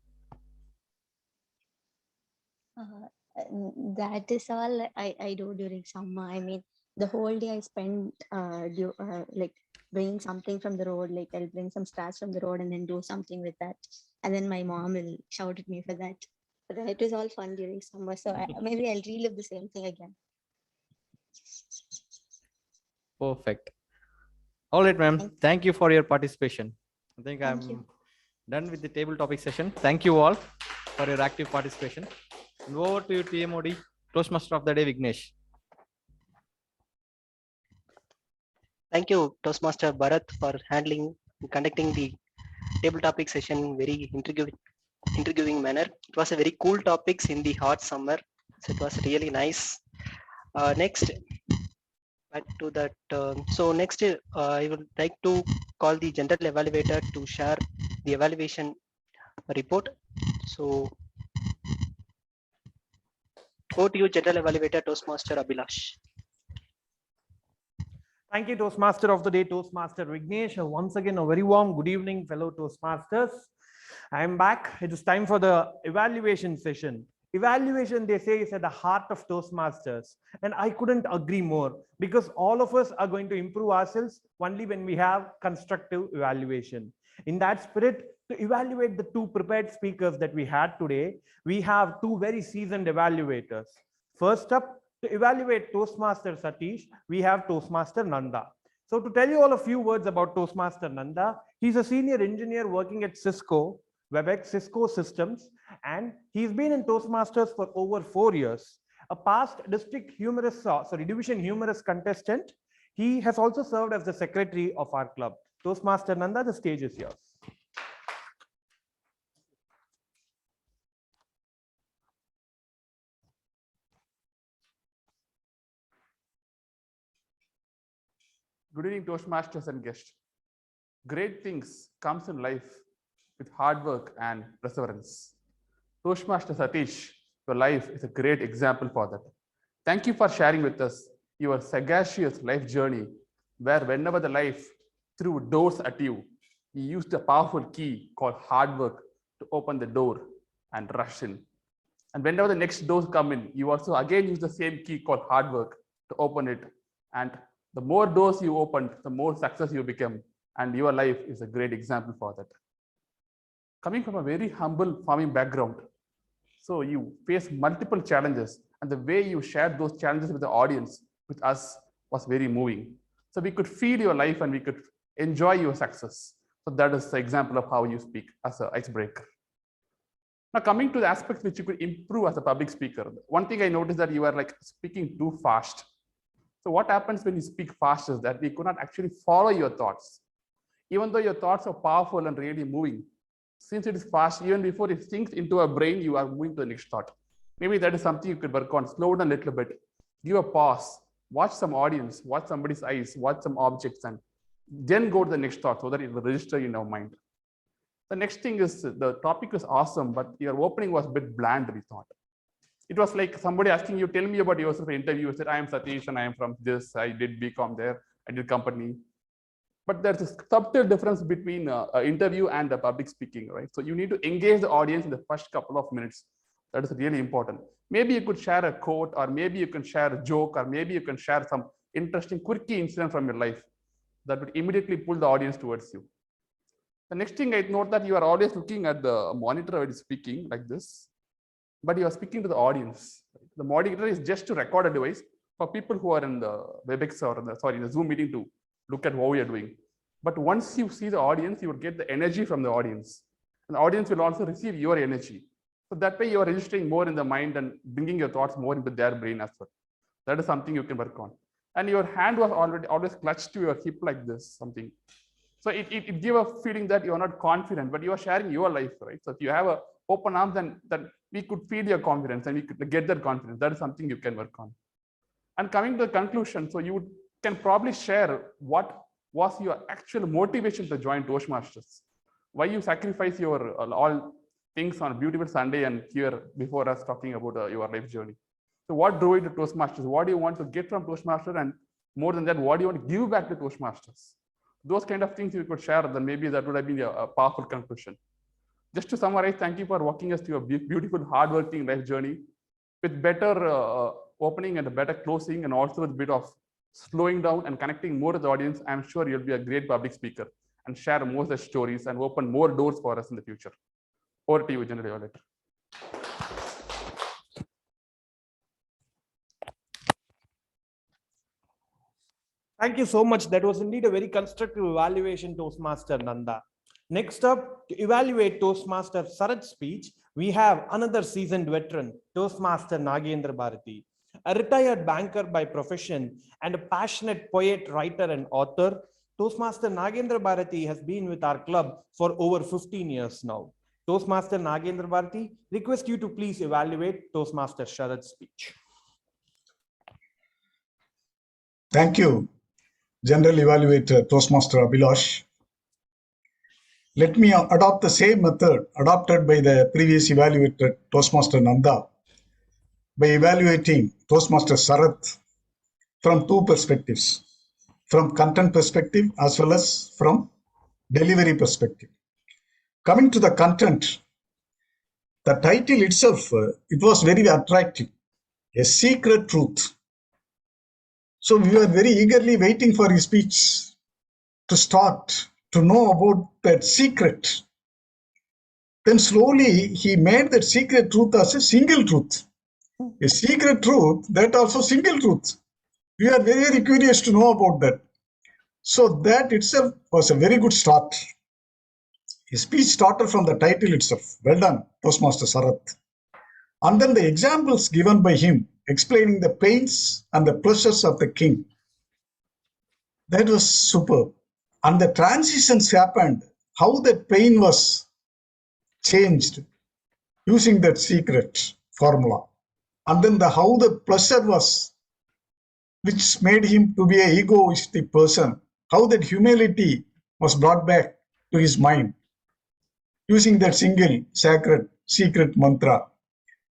[SPEAKER 16] That is all I do during summer. I mean, the whole day I spend like bringing something from the road. Like I'll bring some scratch from the road and then do something with that. And then my mom will shout at me for that. But it was all fun during summer. So maybe I'll relive the same thing again.
[SPEAKER 2] Perfect. All right, ma'am. Thank you for your participation. I think
[SPEAKER 16] Thank
[SPEAKER 2] I'm
[SPEAKER 16] you.
[SPEAKER 2] done with the table topic session. Thank you all for your active participation. And over to you, TMOD, Toastmaster of the Day, Vignesh.
[SPEAKER 3] Thank you, Toastmaster Bharat, for conducting the table topic session in very intriguing manner. It was a very cool topics in the hot summer. So it was really nice. Next, back to that. Next, I would like to call the general evaluator to share the evaluation report. So, over to you, general evaluator, Toastmaster Abhilash.
[SPEAKER 1] Thank you, Toastmaster of the Day, Toastmaster Vignesh. Once again, a very warm good evening, fellow Toastmasters. I am back. It is time for the evaluation session. Evaluation, they say, is at the heart of Toastmasters. And I couldn't agree more, because all of us are going to improve ourselves only when we have constructive evaluation. In that spirit, to evaluate the two prepared speakers that we had today, we have two very seasoned evaluators. First up, to evaluate Toastmaster Satish, we have Toastmaster Nanda. So to tell you all a few words about Toastmaster Nanda, he's a senior engineer working at Cisco, Webex Cisco Systems, and he's been in Toastmasters for over 4 years. A past division humorous contestant, he has also served as the secretary of our club. Toastmaster Nanda, the stage is yours.
[SPEAKER 8] Good evening, Toastmasters and guests. Great things comes in life with hard work and perseverance. Toastmaster Satish, your life is a great example for that. Thank you for sharing with us your sagacious life journey, where whenever the life threw doors at you, you used a powerful key called hard work to open the door and rush in. And whenever the next doors come in, you also again use the same key called hard work to open it. And the more doors you opened, the more success you become. And your life is a great example for that. Coming from a very humble farming background, so you face multiple challenges, and the way you shared those challenges with the audience, with us, was very moving. So we could feel your life and we could enjoy your success. So that is the example of how you speak as an icebreaker. Now, coming to the aspects which you could improve as a public speaker, one thing I noticed that you are like speaking too fast. So what happens when you speak fast is that we could not actually follow your thoughts. Even though your thoughts are powerful and really moving, since it is fast, even before it sinks into our brain, you are moving to the next thought. Maybe that is something you could work on. Slow down a little bit, give a pause, watch some audience, watch somebody's eyes, watch some objects, and then go to the next thought so that it will register in our mind. The next thing is, the topic was awesome, but your opening was a bit bland, we thought. It was like somebody asking you, tell me about yourself in an interview. You said, I am Satish and I am from this, I did BCom there, I did company. But there's a subtle difference between an interview and a public speaking, right? So you need to engage the audience in the first couple of minutes. That is really important. Maybe you could share a quote, or maybe you can share a joke, or maybe you can share some interesting, quirky incident from your life that would immediately pull the audience towards you. The next thing I note that you are always looking at the monitor while speaking like this, but you are speaking to the audience. The monitor is just to record a device for people who are in the WebEx or the Zoom meeting to look at how we are doing. But once you see the audience, you will get the energy from the audience. And the audience will also receive your energy. So that way you are registering more in the mind and bringing your thoughts more into their brain as well. That is something you can work on. And your hand was always clutched to your hip like this, something. So it gives a feeling that you're not confident, but you are sharing your life, right? So if you have an open arms, then we could feel your confidence and we could get that confidence. That is something you can work on. And coming to the conclusion, so you can probably share what was your actual motivation to join Toastmasters. Why you sacrifice your all things on a beautiful Sunday and here before us talking about your life journey. So what drove you to Toastmasters? What do you want to get from Toastmasters? And more than that, what do you want to give back to Toastmasters? Those kind of things you could share, then maybe that would have been a powerful conclusion. Just to summarize, thank you for walking us through a beautiful, hardworking life journey with better opening and a better closing, and also with a bit of slowing down and connecting more to the audience. I'm sure you'll be a great public speaker and share more such stories and open more doors for us in the future. Over to you, General Evaluator.
[SPEAKER 1] Thank you so much. That was indeed a very constructive evaluation, Toastmaster Nanda. Next up, to evaluate Toastmaster Sarat's speech, we have another seasoned veteran, Toastmaster Nagendra Bharati. A retired banker by profession and a passionate poet, writer, and author, Toastmaster Nagendra Bharati has been with our club for over 15 years now. Toastmaster Nagendra Bharati, request you to please evaluate Toastmaster Sharat's speech.
[SPEAKER 10] Thank you, General Evaluator Toastmaster Abhilash. Let me adopt the same method adopted by the previous evaluator Toastmaster Nanda by evaluating Toastmaster Sarat from two perspectives, from content perspective as well as from delivery perspective. Coming to the content, the title itself, it was very attractive, a secret truth. So we were very eagerly waiting for his speech to start, to know about that secret. Then slowly he made that secret truth as a single truth. A secret truth, that also single truth. We are very, very curious to know about that. So that itself was a very good start. His speech started from the title itself. Well done, Toastmaster Sarat. And then the examples given by him, explaining the pains and the pleasures of the king. That was superb. And the transitions happened, how that pain was changed using that secret formula. And then how the pleasure was, which made him to be an egoistic person, how that humility was brought back to his mind using that single sacred secret mantra.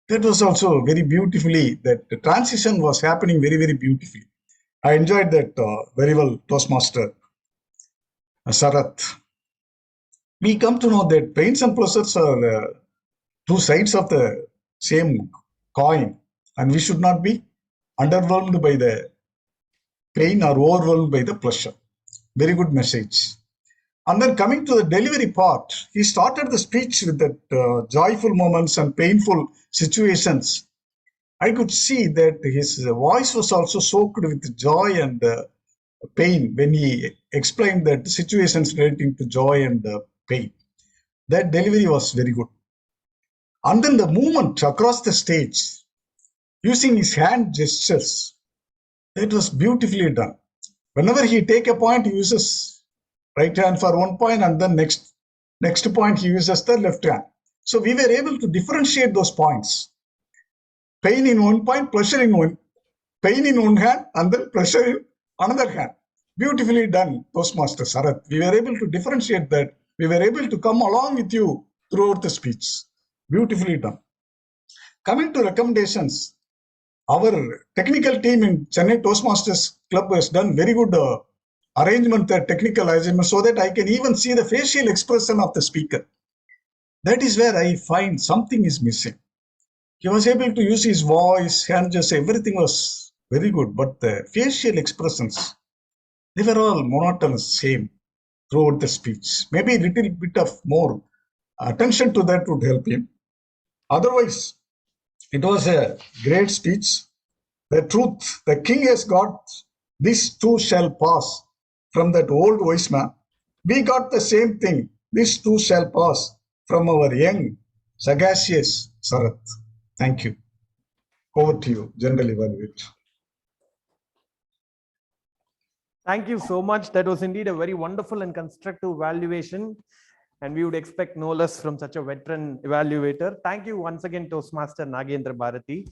[SPEAKER 10] That was also very beautifully, that the transition was happening very, very beautifully. I enjoyed that very well, Toastmaster Sarat. We come to know that pains and pleasures are two sides of the same coin, and we should not be underwhelmed by the pain or overwhelmed by the pleasure. Very good message. And then coming to the delivery part, he started the speech with that joyful moments and painful situations. I could see that his voice was also soaked with joy and pain when he explained that situations relating to joy and pain. That delivery was very good. And then the movement across the stage, using his hand gestures, that was beautifully done. Whenever he take a point, he uses right hand for one point, and then next point he uses the left hand. So we were able to differentiate those points. Pain in one point, pleasure in one, pain in one hand, and then pleasure in another hand. Beautifully done, Toastmaster Sarat. We were able to differentiate that. We were able to come along with you throughout the speech. Beautifully done. Coming to recommendations, our technical team in Chennai Toastmasters Club has done very good arrangement, technical arrangement, so that I can even see the facial expression of the speaker. That is where I find something is missing. He was able to use his voice, hand gesture, everything was very good, but the facial expressions, they were all monotonous, same throughout the speech. Maybe a little bit of more attention to that would help him. Otherwise, it was a great speech. The truth, the king has got, this too shall pass, from that old wise man. We got the same thing, this too shall pass, from our young, sagacious Sarath. Thank you. Over to you, General Evaluator.
[SPEAKER 1] Thank you so much. That was indeed a very wonderful and constructive evaluation. And we would expect no less from such a veteran evaluator. Thank you once again, Toastmaster Nagendra Bharati.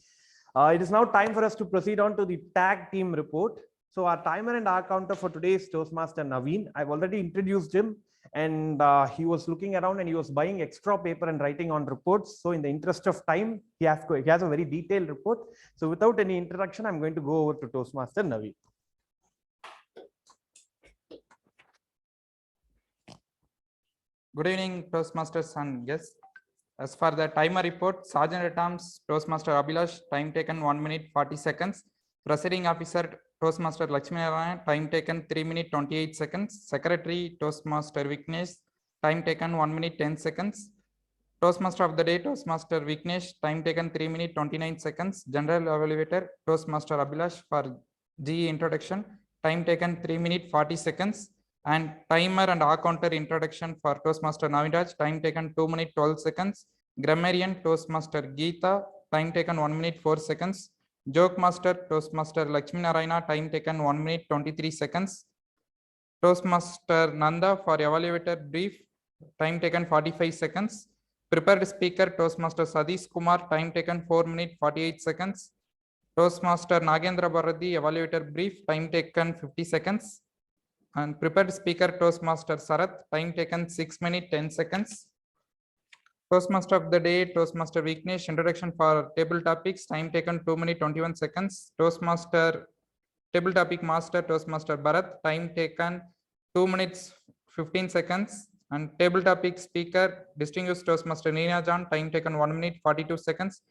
[SPEAKER 1] It is now time for us to proceed on to the tag team report. So our timer and our counter for today is Toastmaster Naveen. I've already introduced him, and he was looking around and he was buying extra paper and writing on reports. So in the interest of time, he has a very detailed report. So without any introduction, I'm going to go over to Toastmaster Naveen.
[SPEAKER 6] Good evening, Toastmasters and guests. As for the timer report, Sergeant at Arms Toastmaster Abhilash, time taken 1 minute 40 seconds. Presiding Officer Toastmaster Lakshmi Narayana, time taken 3 minutes 28 seconds. Secretary Toastmaster Vignesh, time taken 1 minute 10 seconds. Toastmaster of the day Toastmaster Vignesh, time taken 3 minutes 29 seconds. General Evaluator Toastmaster Abhilash for GE introduction, time taken 3 minutes 40 seconds. And timer and R counter introduction for Toastmaster Naviraj, time taken 2 minutes 12 seconds. Grammarian Toastmaster Geeta, time taken 1 minute 4 seconds. Joke Master Toastmaster Lakshmi Narayana, time taken 1 minute 23 seconds. Toastmaster Nanda for evaluator brief, time taken 45 seconds. Prepared speaker Toastmaster Sadish Kumar, time taken 4 minutes 48 seconds. Toastmaster Nagendra Bharati evaluator brief, time taken 50 seconds. And prepared speaker Toastmaster Sarath, time taken 6 minutes 10 seconds. Toastmaster of the day Toastmaster Vignesh, introduction for table topics, time taken 2 minutes 21 seconds. Toastmaster table topic master Toastmaster Bharat, time taken 2 minutes 15 seconds. And table topic speaker distinguished Toastmaster Neena John, time taken 1 minute 42 seconds.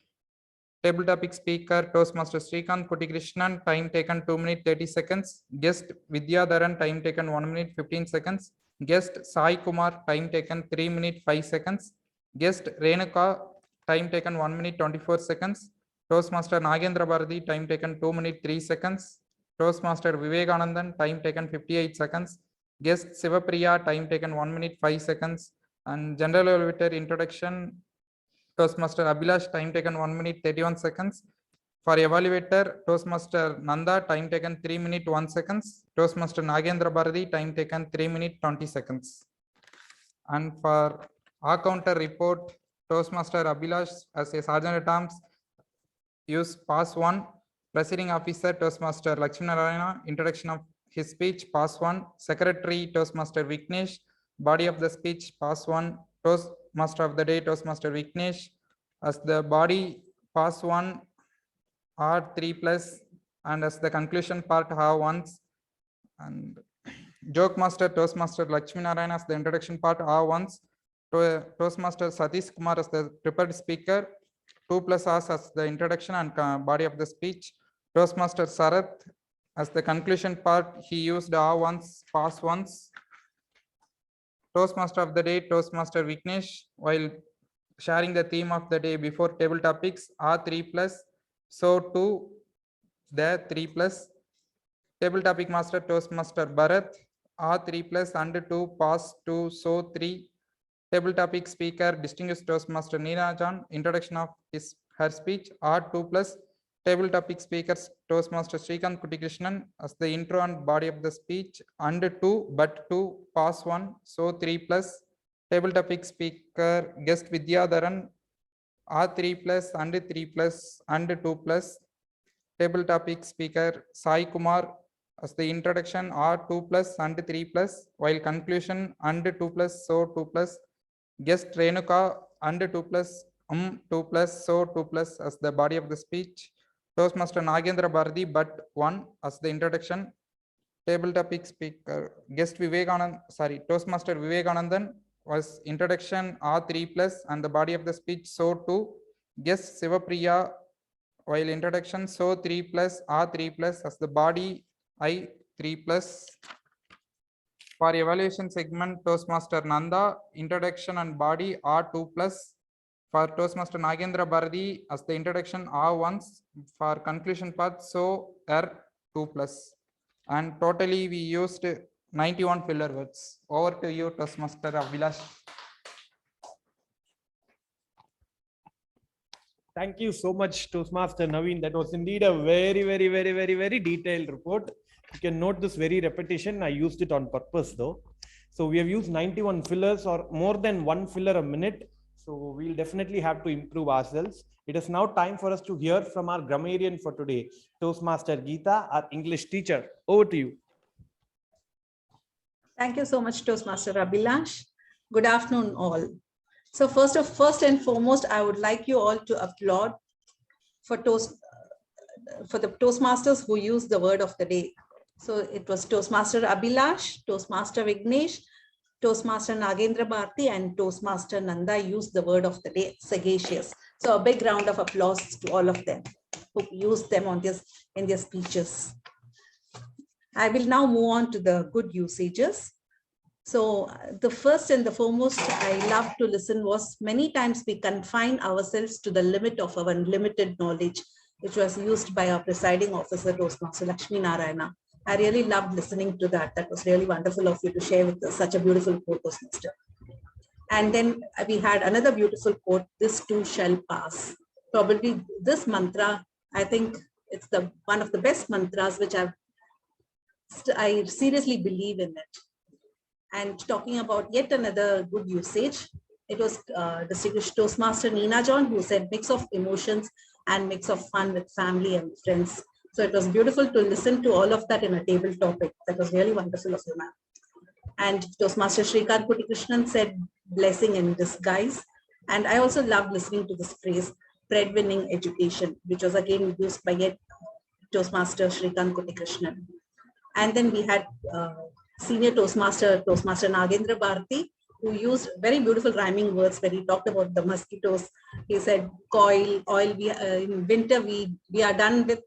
[SPEAKER 6] Table topic speaker Toastmaster Srikanth Kutikrishnan, time taken 2 minutes 30 seconds. Guest Vidya Dharan, time taken 1 minute 15 seconds. Guest Sai Kumar, time taken 3 minutes 5 seconds. Guest Renuka, time taken 1 minute 24 seconds. Toastmaster Nagendra Bharati, time taken 2 minutes 3 seconds. Toastmaster Vivekanandan, time taken 58 seconds. Guest Sivapriya, time taken 1 minute 5 seconds. And General Evaluator introduction Toastmaster Abhilash, time taken 1 minute 31 seconds. For evaluator, Toastmaster Nanda, time taken 3 minutes 1 seconds. Toastmaster Nagendra Bharati, time taken 3 minutes 20 seconds. And for our counter report, Toastmaster Abhilash as a Sergeant at Arms use pass 1. Presiding Officer Toastmaster Lakshmi Narayana, introduction of his speech, pass 1. Secretary Toastmaster Vignesh, body of the speech, pass 1. Toastmaster of the day Toastmaster Vignesh, as the body pass 1 or 3+, and as the conclusion part have once. And Joke Master Toastmaster Lakshmi Narayana as the introduction part are once. Toastmaster Satish Kumar as the prepared speaker, 2+ hours as the introduction and body of the speech. Toastmaster Sarath as the conclusion part, he used R once, pass once. Toastmaster of the day Toastmaster Vignesh, while sharing the theme of the day before table topics, R3+, so 2, there 3+. Table topic master Toastmaster Bharat, R3+ and 2, pass 2, so 3. Table topic speaker distinguished Toastmaster Neena John, introduction of her speech, R2+. Table topic speakers Toastmaster Srikanth Kutikrishnan as the intro and body of the speech, and 2, but 2, pass 1, so 3+. Table topic speaker guest Vidya Dharan, R3+ and 3+ and 2+. Table topic speaker Sai Kumar as the introduction, R2+ and 3+, while conclusion and 2+, so 2+. Guest Renuka and 2+, 2+, so 2+ as the body of the speech. Toastmaster Nagendra Bharati, but 1 as the introduction. Table topic speaker guest Toastmaster Vivekanandan was introduction, R3+, and the body of the speech, so 2. Guest Sivapriya while introduction, so 3 plus, R 3 plus as the body, I 3 plus. For evaluation segment, Toastmaster Nanda, introduction and body R2 plus. For Toastmaster Nagendra Bharati, as the introduction R1, for conclusion part, so R2 plus. And totally we used 91 filler words. Over to you, Toastmaster Abhilash.
[SPEAKER 1] Thank you so much, Toastmaster Naveen. That was indeed a very detailed report. You can note this very repetition. I used it on purpose though. So we have used 91 fillers or more than one filler a minute. So we'll definitely have to improve ourselves. It is now time for us to hear from our grammarian for today, Toastmaster Geeta, our English teacher. Over to you.
[SPEAKER 7] Thank you so much, Toastmaster Abhilash. Good afternoon, all. So first and foremost, I would like you all to applaud for the Toastmasters who used the word of the day. So it was Toastmaster Abhilash, Toastmaster Vignesh, Toastmaster Nagendra Bharati, and Toastmaster Nanda used the word of the day, sagacious. So a big round of applause to all of them who used them in their speeches. I will now move on to the good usages. So the first and the foremost I love to listen was, many times we confine ourselves to the limit of our limited knowledge, which was used by our presiding officer, Toastmaster Lakshmi Narayana. I really loved listening to that. That was really wonderful of you to share with us such a beautiful quote, Toastmaster. And then we had another beautiful quote, this too shall pass. Probably this mantra, I think it's one of the best mantras, which I seriously believe in it. And talking about yet another good usage, it was distinguished Toastmaster Neena John who said mix of emotions and mix of fun with family and friends. So it was beautiful to listen to all of that in a table topic. That was really wonderful of you, ma'am. And Toastmaster Shrikant Kutikrishnan said blessing in disguise. And I also loved listening to this phrase, breadwinning education, which was again used by yet Toastmaster Shrikant Kutikrishnan. And then we had Senior Toastmaster Nagendra Bharati, who used very beautiful rhyming words when he talked about the mosquitoes. He said, coil, oil, in winter we are done with,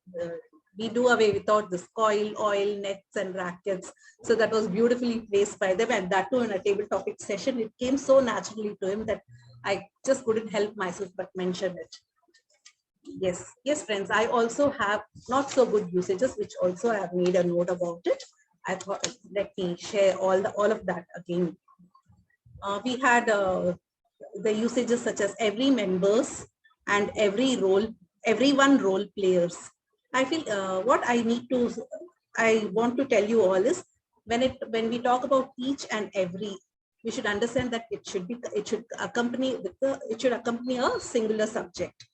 [SPEAKER 7] we do away without this coil, oil, nets and rackets. So that was beautifully placed by them, and that too in a table topic session. It came so naturally to him that I just couldn't help myself but mention it. Yes, friends, I also have not so good usages, which also I have made a note about it. I thought, let me share all of that again. We had the usages such as every members and everyone role players. I feel what I want to tell you all is, when we talk about each and every, we should understand that it should accompany a singular subject.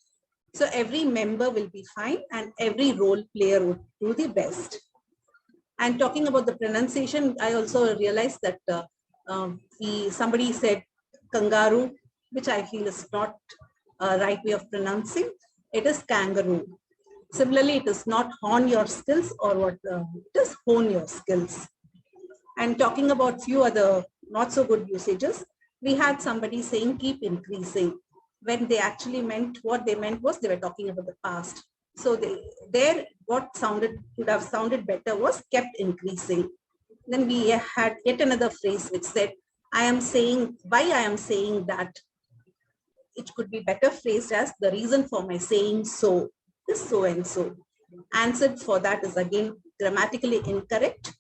[SPEAKER 7] So every member will be fine and every role player would do the best. And talking about the pronunciation, I also realized that somebody said kangaroo, which I feel is not a right way of pronouncing. It is kangaroo. Similarly, it is not hone your skills, or what it is hone your skills. And talking about few other not so good usages, we had somebody saying keep increasing, when they actually what they meant was they were talking about the past. So what could have sounded better was kept increasing. Then we had yet another phrase which said, why I am saying that. It could be better phrased as, the reason for my saying so is so and so. Answered for that is again grammatically incorrect.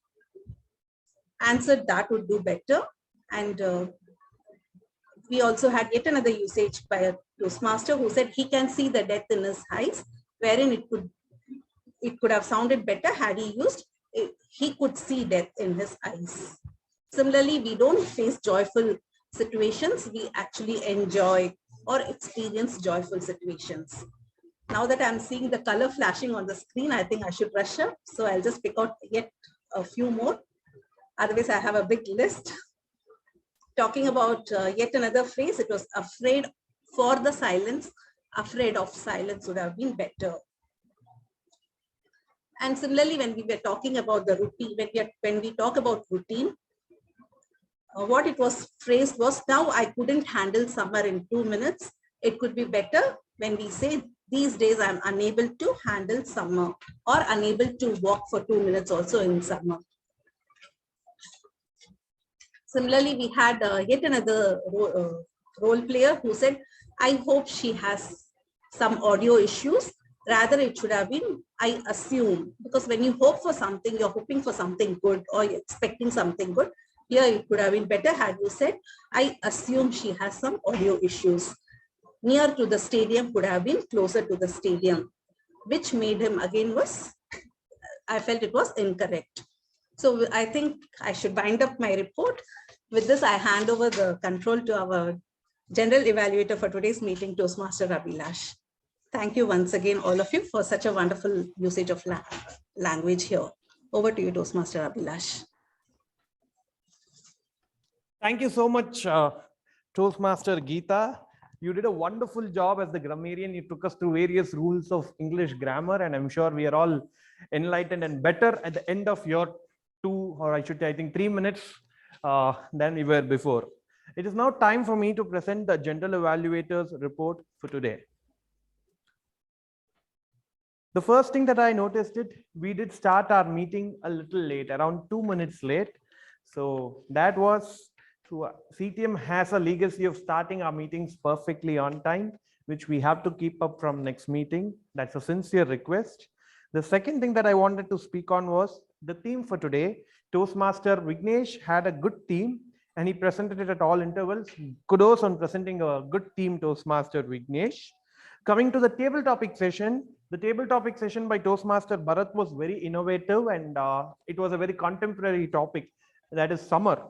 [SPEAKER 7] Answered that would do better. And we also had yet another usage by a Toastmaster who said he can see the death in his eyes, wherein it could have sounded better had he used he could see death in his eyes. Similarly, we don't face joyful situations, we actually enjoy or experience joyful situations. Now that I'm seeing the color flashing on the screen, I think I should rush up. So I'll just pick out yet a few more. Otherwise, I have a big list. Talking about yet another phrase, it was afraid for the silence. Afraid of silence would have been better. And similarly, when we were talking about the routine, when we talk about routine, what it was phrased was, now I couldn't handle summer in 2 minutes. It could be better when we say These days, I'm unable to handle summer or unable to walk for 2 minutes also in summer. Similarly, we had yet another role player who said, I hope she has some audio issues. Rather, it should have been, I assume, because when you hope for something, you're hoping for something good or you're expecting something good. Here, it could have been better had you said, I assume she has some audio issues. Near to the stadium could have been closer to the stadium, which made him again was, I felt it was incorrect. So I think I should wind up my report. With this, I hand over the control to our general evaluator for today's meeting, Toastmaster Abhilash. Thank you once again, all of you, for such a wonderful usage of language here. Over to you, Toastmaster Abhilash.
[SPEAKER 1] Thank you so much, Toastmaster Geeta. You did a wonderful job as the grammarian. You took us through various rules of English grammar, and I'm sure we are all enlightened and better at the end of your 3 minutes than we were before. It is now time for me to present the general evaluator's report for today. The first thing that I noticed we did start our meeting a little late, around 2 minutes late. So that was true. CTM has a legacy of starting our meetings perfectly on time, which we have to keep up from next meeting. That's a sincere request. The second thing that I wanted to speak on was the theme for today. Toastmaster Vignesh had a good theme and he presented it at all intervals. Kudos on presenting a good theme, Toastmaster Vignesh. Coming to the table topic session, the table topic session by Toastmaster Bharat was very innovative and it was a very contemporary topic, that is summer.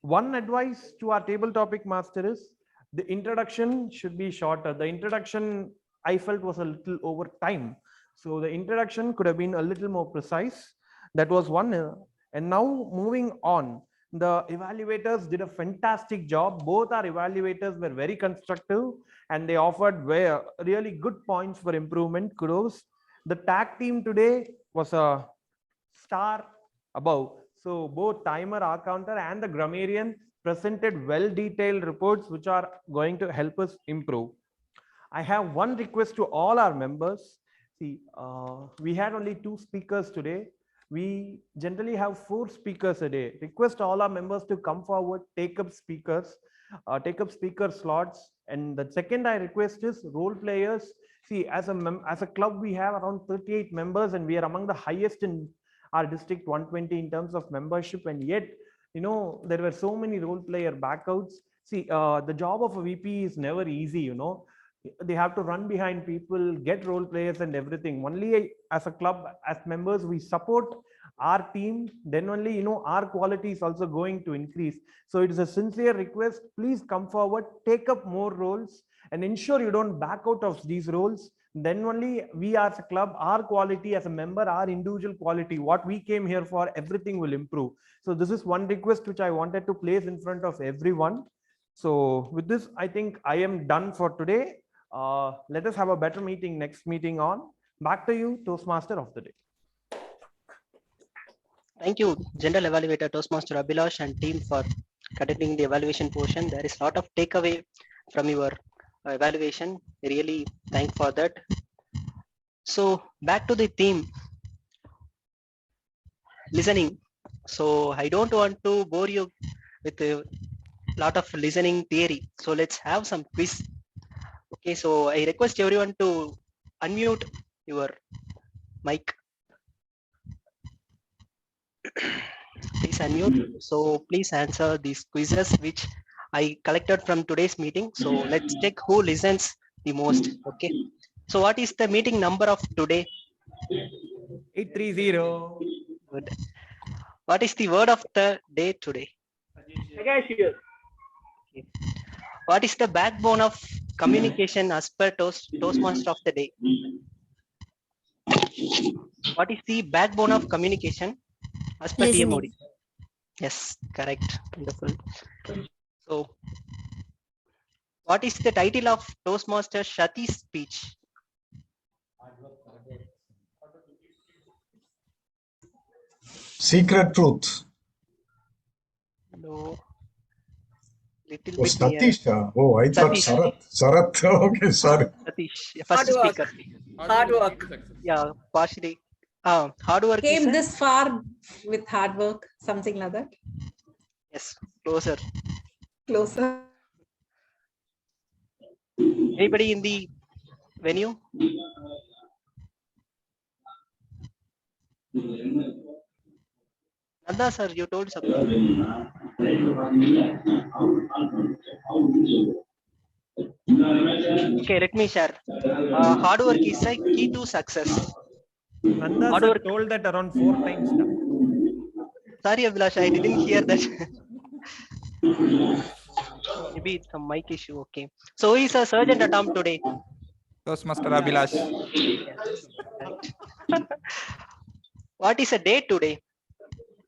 [SPEAKER 1] One advice to our table topic master is the introduction should be shorter. The introduction I felt was a little over time. So the introduction could have been a little more precise. That was one. And now moving on, the evaluators did a fantastic job. Both our evaluators were very constructive and they offered really good points for improvement. Kudos. The tag team today was a star above. So both timer, R counter and the grammarian presented well-detailed reports which are going to help us improve. I have one request to all our members. See, we had only 2 speakers today. We generally have 4 speakers a day. Request all our members to come forward, take up speaker slots. And the second I request is role players. See, as a club, we have around 38 members and we are among the highest in our district, 120 in terms of membership. And yet, there were so many role player backouts. See, the job of a VP is never easy, They have to run behind people, get role players and everything. Only as a club, as members, we support our team, then only, our quality is also going to increase. So it is a sincere request. Please come forward, take up more roles and ensure you don't back out of these roles. Then only we as a club, our quality as a member, our individual quality, what we came here for, everything will improve. So this is one request which I wanted to place in front of everyone. So with this, I think I am done for today. Let us have a better meeting next meeting on. Back to you, Toastmaster of the day.
[SPEAKER 3] Thank you, General Evaluator Toastmaster Abhilash and team for conducting the evaluation portion. There is a lot of takeaway from your evaluation. Really thank for that. So back to the theme, listening. So I don't want to bore you with a lot of listening theory. So let's have some quiz. Okay, so I request everyone to unmute your mic. Please unmute. So please answer these quizzes which I collected from today's meeting. So let's check who listens the most. Okay. So what is the meeting number of today?
[SPEAKER 1] 830.
[SPEAKER 3] Good. What is the word of the day today?
[SPEAKER 4] Okay.
[SPEAKER 3] What is the backbone of communication as per Toastmaster of the day? What is the backbone of communication as per TMOD? Yes, correct. Wonderful. So, what is the title of Toastmaster Shati's speech?
[SPEAKER 10] Secret truth.
[SPEAKER 3] No. Little
[SPEAKER 10] Oh,
[SPEAKER 3] bit near.
[SPEAKER 10] Satish. Oh, I thought
[SPEAKER 3] Satish.
[SPEAKER 10] Sarath. Sarath. Okay, sorry.
[SPEAKER 3] Satish,
[SPEAKER 12] Hard
[SPEAKER 3] first
[SPEAKER 12] work.
[SPEAKER 3] speaker.
[SPEAKER 12] Hard work.
[SPEAKER 3] Yeah, partially. Hard work is
[SPEAKER 7] Came
[SPEAKER 3] a-
[SPEAKER 7] this far with hard work, something like that.
[SPEAKER 3] yes, closer.
[SPEAKER 7] Closer.
[SPEAKER 3] Anybody in the venue? Nanda sir, you told something. Okay, let me share. Hard work is a key to success.
[SPEAKER 1] Nanda
[SPEAKER 3] Hard
[SPEAKER 1] sir
[SPEAKER 3] work.
[SPEAKER 1] told that around 4 times now.
[SPEAKER 3] Sorry, Abhilash, I didn't hear that. Maybe it's a mic issue. Okay. So who is a surgeon at arm today?
[SPEAKER 6] Toastmaster Abhilash.
[SPEAKER 3] Yes, right. What is a day today?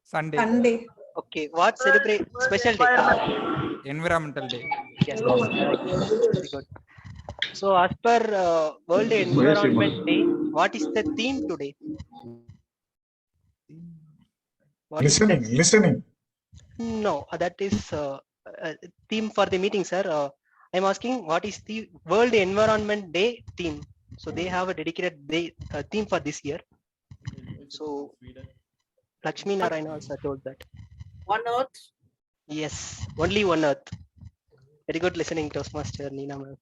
[SPEAKER 6] Sunday.
[SPEAKER 7] Sunday.
[SPEAKER 3] Okay. What celebrate special day?
[SPEAKER 6] Environmental Day.
[SPEAKER 3] Yes, yes, correct. Very good. So as per World Environment Day, what is the theme today? What is
[SPEAKER 10] Listening,
[SPEAKER 3] the
[SPEAKER 10] listening.
[SPEAKER 3] No, that is theme for the meeting, sir. I'm asking what is the World Environment Day theme? So they have a dedicated day theme for this year. So Lakshmi Narayana also told that.
[SPEAKER 12] One Earth.
[SPEAKER 3] Yes, only one Earth. Very good listening, Toastmaster Nina ma'am.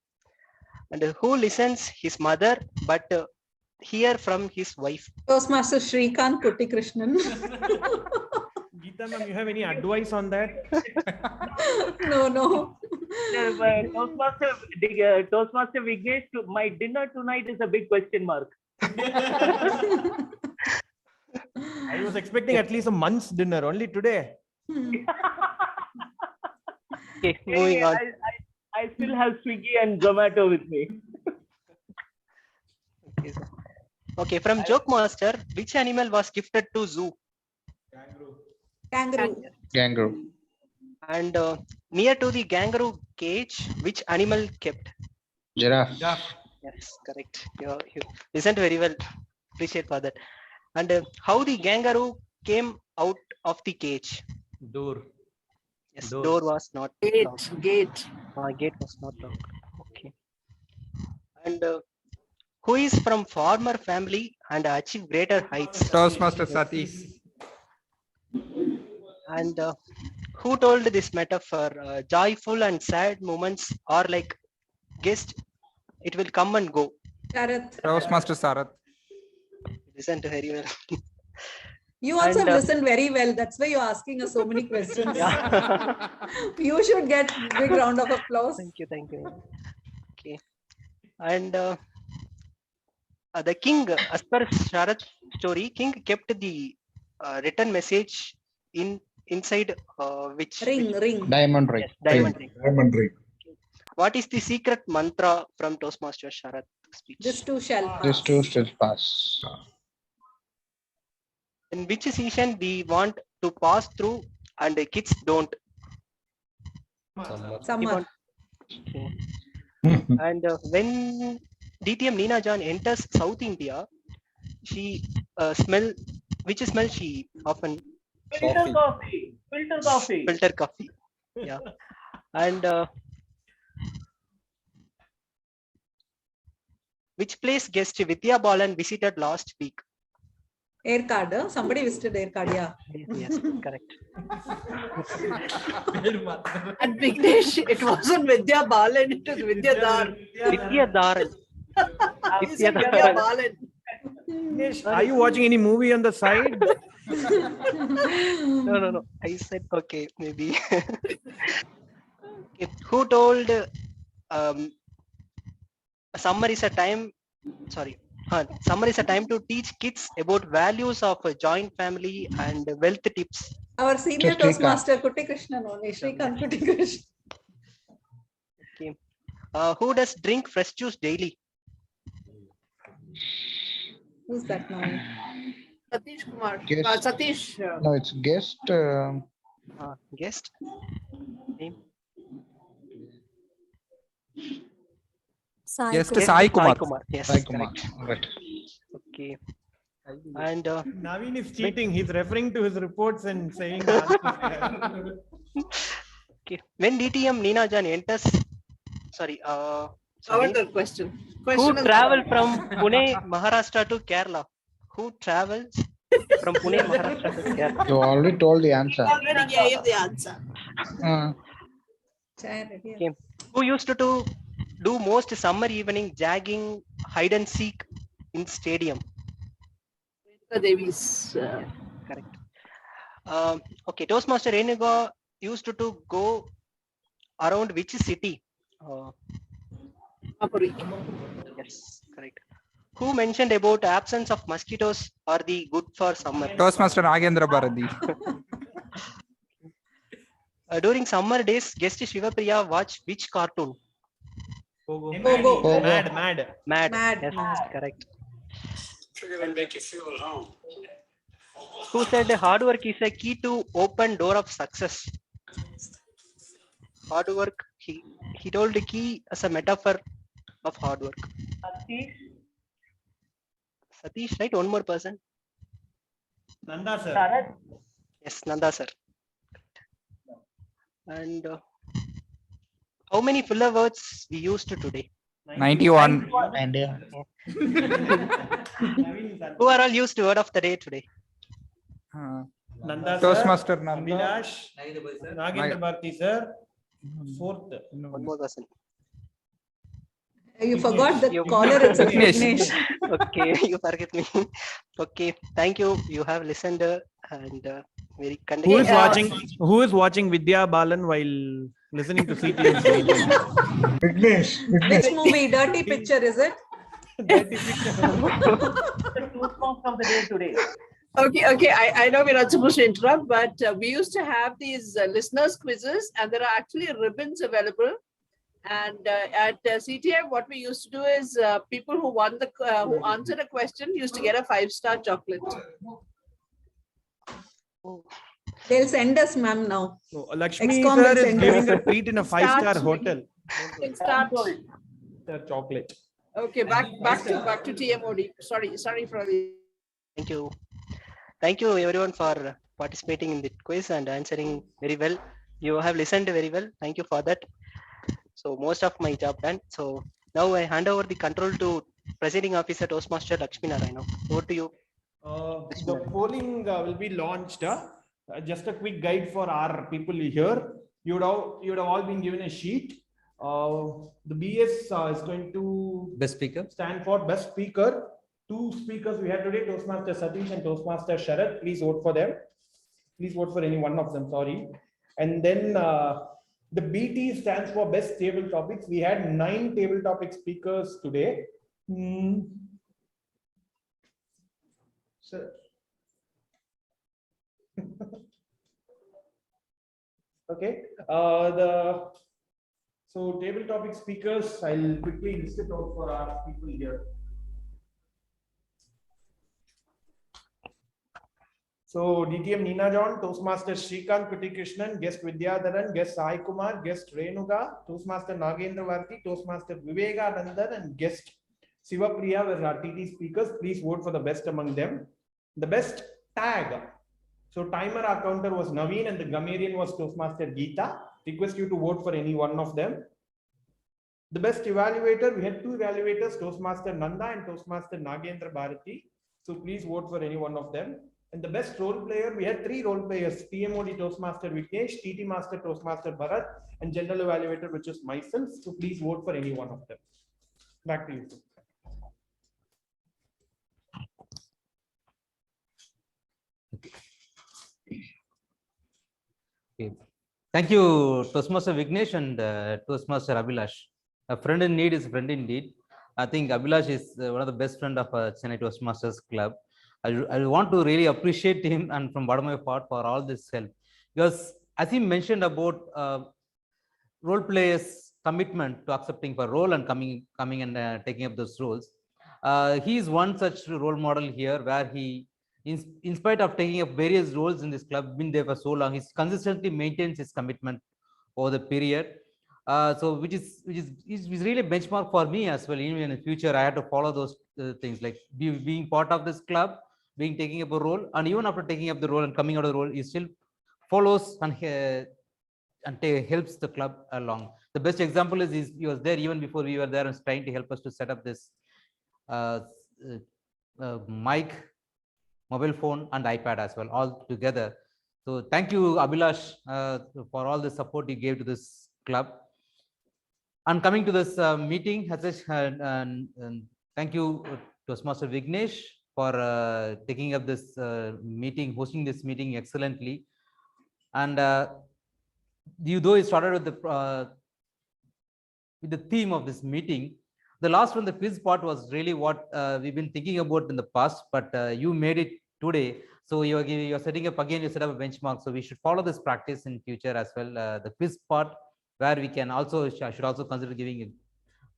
[SPEAKER 3] And who listens? His mother, but hear from his wife.
[SPEAKER 7] Toastmaster Shrikant Kutti Krishnan.
[SPEAKER 1] Geeta ma'am, you have any advice on that?
[SPEAKER 7] No.
[SPEAKER 4] Toastmaster Vignesh, my dinner tonight is a big question mark.
[SPEAKER 1] I was expecting at least a month's dinner only today.
[SPEAKER 3] Okay, moving on.
[SPEAKER 4] I still have Swiggy and Zomato with me.
[SPEAKER 3] Okay, sir. Okay, from Joke Master, which animal was gifted to zoo?
[SPEAKER 7] Kangaroo.
[SPEAKER 5] Kangaroo.
[SPEAKER 3] And near to the kangaroo cage, which animal kept?
[SPEAKER 5] Giraffe.
[SPEAKER 3] Yes, correct. You listened very well. Appreciate for that. And how the kangaroo came out of the cage?
[SPEAKER 2] Door.
[SPEAKER 3] Yes,
[SPEAKER 2] Door.
[SPEAKER 3] door was not
[SPEAKER 12] Gate.
[SPEAKER 3] locked.
[SPEAKER 12] Gate.
[SPEAKER 3] Gate was not locked. Okay. And who is from farmer family and achieve greater heights?
[SPEAKER 6] Toastmaster Satish.
[SPEAKER 3] And who told this metaphor? Joyful and sad moments are like guest. It will come and go.
[SPEAKER 7] Sharath.
[SPEAKER 6] Toastmaster Sarath.
[SPEAKER 3] Listen to very well.
[SPEAKER 7] You also
[SPEAKER 3] And,
[SPEAKER 7] have listened very well. That's why you're asking us so many questions.
[SPEAKER 3] Yeah.
[SPEAKER 7] You should get big round of applause.
[SPEAKER 3] Thank you. Okay. And the king, as per Sharath story, king kept the written message inside which
[SPEAKER 7] Ring.
[SPEAKER 5] Diamond ring.
[SPEAKER 3] Yes, diamond ring.
[SPEAKER 10] Diamond ring.
[SPEAKER 3] What is the secret mantra from Toastmaster Sharath speech?
[SPEAKER 7] This too shall pass.
[SPEAKER 5] This too still pass.
[SPEAKER 3] In which season we want to pass through and the kids don't?
[SPEAKER 7] Summer.
[SPEAKER 3] Okay. And when DTM Nina John enters South India, she which smell she often?
[SPEAKER 4] Filter coffee.
[SPEAKER 3] Filter coffee. Yeah. And which place guest Vidya Balan visited last week?
[SPEAKER 7] Air card. Somebody visited air card. Yeah.
[SPEAKER 3] Yes, correct.
[SPEAKER 12] And Vignesh, it wasn't Vidya Balan, it was Vidya Dar.
[SPEAKER 3] Vidya Dharan.
[SPEAKER 12] Vidya Balan.
[SPEAKER 1] Are you watching any movie on the side?
[SPEAKER 3] No. I said okay, maybe. Okay. Who told summer is a time? Sorry. Summer is a time to teach kids about values of a joint family and wealth tips.
[SPEAKER 7] Our senior
[SPEAKER 5] Shrikant.
[SPEAKER 7] Toastmaster Kutti Krishnan only. Shrikant Kutti Krishnan.
[SPEAKER 3] Okay. Who does drink fresh juice daily?
[SPEAKER 7] Who's that now?
[SPEAKER 12] Satish Kumar.
[SPEAKER 5] Guest.
[SPEAKER 12] Satish.
[SPEAKER 5] No, it's guest.
[SPEAKER 3] Guest. Name?
[SPEAKER 6] Yes,
[SPEAKER 3] Yes,
[SPEAKER 6] Sai Kumar.
[SPEAKER 3] Yes,
[SPEAKER 5] Sai Kumar.
[SPEAKER 3] correct.
[SPEAKER 5] Right.
[SPEAKER 3] Okay. And
[SPEAKER 1] Naveen is cheating. He's referring to his reports and saying the answers.
[SPEAKER 3] Okay. When DTM Neena Jan enters, sorry,
[SPEAKER 12] Our question.
[SPEAKER 3] Who
[SPEAKER 12] and
[SPEAKER 3] travel from Pune, Maharashtra to Kerala? Who travels from Pune, Maharashtra to Kerala?
[SPEAKER 17] You already told the answer.
[SPEAKER 12] already gave the answer.
[SPEAKER 3] Okay. Who used to do most summer evening jogging, hide and seek in stadium?
[SPEAKER 12] Devi's.
[SPEAKER 3] Correct. Okay, Toastmaster Renuga used to go around which city? Yes, correct. Who mentioned about absence of mosquitoes are the good for summer?
[SPEAKER 6] Toastmaster Nagendra Bharati.
[SPEAKER 3] During summer days, guest Shivapriya watch which cartoon?
[SPEAKER 1] Pogo. Mad.
[SPEAKER 3] Mad. Yes, correct. Who said hard work is a key to open door of success? Hard work, he told the key as a metaphor of hard work. Satish, right? One more person.
[SPEAKER 1] Nanda sir.
[SPEAKER 3] Yes, Nanda sir. And how many filler words we used today?
[SPEAKER 6] 91.
[SPEAKER 3] Who are all used word of the day today?
[SPEAKER 1] Nanda
[SPEAKER 6] Toastmaster
[SPEAKER 1] sir,
[SPEAKER 6] Nanda.
[SPEAKER 1] Abhilash, Nagendra Bharti sir, fourth.
[SPEAKER 3] One more person.
[SPEAKER 7] You forgot the caller itself, Vignesh.
[SPEAKER 3] Okay, you forget me. Okay, thank you. You have listened and very
[SPEAKER 1] Who is watching? Who is watching Vidya Balan while listening to CTM's meeting?
[SPEAKER 10] Vignesh.
[SPEAKER 7] Which movie? Dirty Picture, is it?
[SPEAKER 4] The Toastmaster of the day today.
[SPEAKER 12] Okay. I know we're not supposed to interrupt, but we used to have these listeners quizzes, and there are actually ribbons available. And at CTM, what we used to do is people who won the who answered a question used to get a 5-star chocolate.
[SPEAKER 7] They'll send us, ma'am, now.
[SPEAKER 1] So, Lakshmi
[SPEAKER 7] ExCom
[SPEAKER 1] sir
[SPEAKER 7] will
[SPEAKER 1] is
[SPEAKER 7] send
[SPEAKER 1] giving
[SPEAKER 7] us.
[SPEAKER 1] a treat in a 5-star hotel.
[SPEAKER 12] Start.
[SPEAKER 1] The chocolate.
[SPEAKER 12] Okay, back to TMOD. Sorry for the.
[SPEAKER 3] Thank you. Thank you everyone for participating in the quiz and answering very well. You have listened very well. Thank you for that. So most of my job done. So now I hand over the control to Presiding Officer Toastmaster Lakshmi Narayana. Over to you.
[SPEAKER 1] The polling will be launched. Just a quick guide for our people here. You would have all been given a sheet. The BS is going to
[SPEAKER 2] Best speaker.
[SPEAKER 1] stand for best speaker. 2 speakers we had today, Toastmaster Satish and Toastmaster Sharad. Please vote for them. Please vote for any one of them. Sorry. And then the BT stands for best table topics. We had 9 table topic speakers today. Sir. Okay. So table topic speakers, I'll quickly list it out for our people here. So DTM Neena John, Toastmaster Shrikant Krishnan, guest Vidyadharan, guest Sai Kumar, guest Renuga, Toastmaster Nagendra Bharati, Toastmaster Vivekanandan, and guest Sivapriya were our TT speakers. Please vote for the best among them. The best tag. So timer our counter was Naveen and the grammarian was Toastmaster Geeta. Request you to vote for any one of them. The best evaluator, we had 2 evaluators, Toastmaster Nanda and Toastmaster Nagendra Bharati. So please vote for any one of them. And the best role player, we had 3 role players, TMOD Toastmaster Vignesh, TT Master Toastmaster Bharat, and general evaluator, which is myself. So please vote for any one of them. Back to you.
[SPEAKER 2] Okay. Thank you, Toastmaster Vignesh and Toastmaster Abhilash. A friend in need is a friend indeed. I think Abhilash is one of the best friend of Chennai Toastmasters Club. I want to really appreciate him and from bottom of my heart for all this help, because as he mentioned about role players' commitment to accepting for role and coming and taking up those roles. He is one such role model here, where he, in spite of taking up various roles in this club, been there for so long, he consistently maintains his commitment over the period. So which is really a benchmark for me as well. Even in the future, I had to follow those things, like being part of this club, taking up a role, and even after taking up the role and coming out of the role, he still follows and helps the club along. The best example is he was there even before we were there and trying to help us to set up this mic, mobile phone, and iPad as well, all together. So thank you, Abhilash, for all the support you gave to this club. And coming to this meeting, and thank you, Toastmaster Vignesh, for taking up this meeting, hosting this meeting excellently. And though you started with the theme of this meeting, the last one, the quiz part, was really what we've been thinking about in the past, but you made it today. So you're setting up again, you set up a benchmark. So we should follow this practice in future as well. The quiz part, where we can also should also consider giving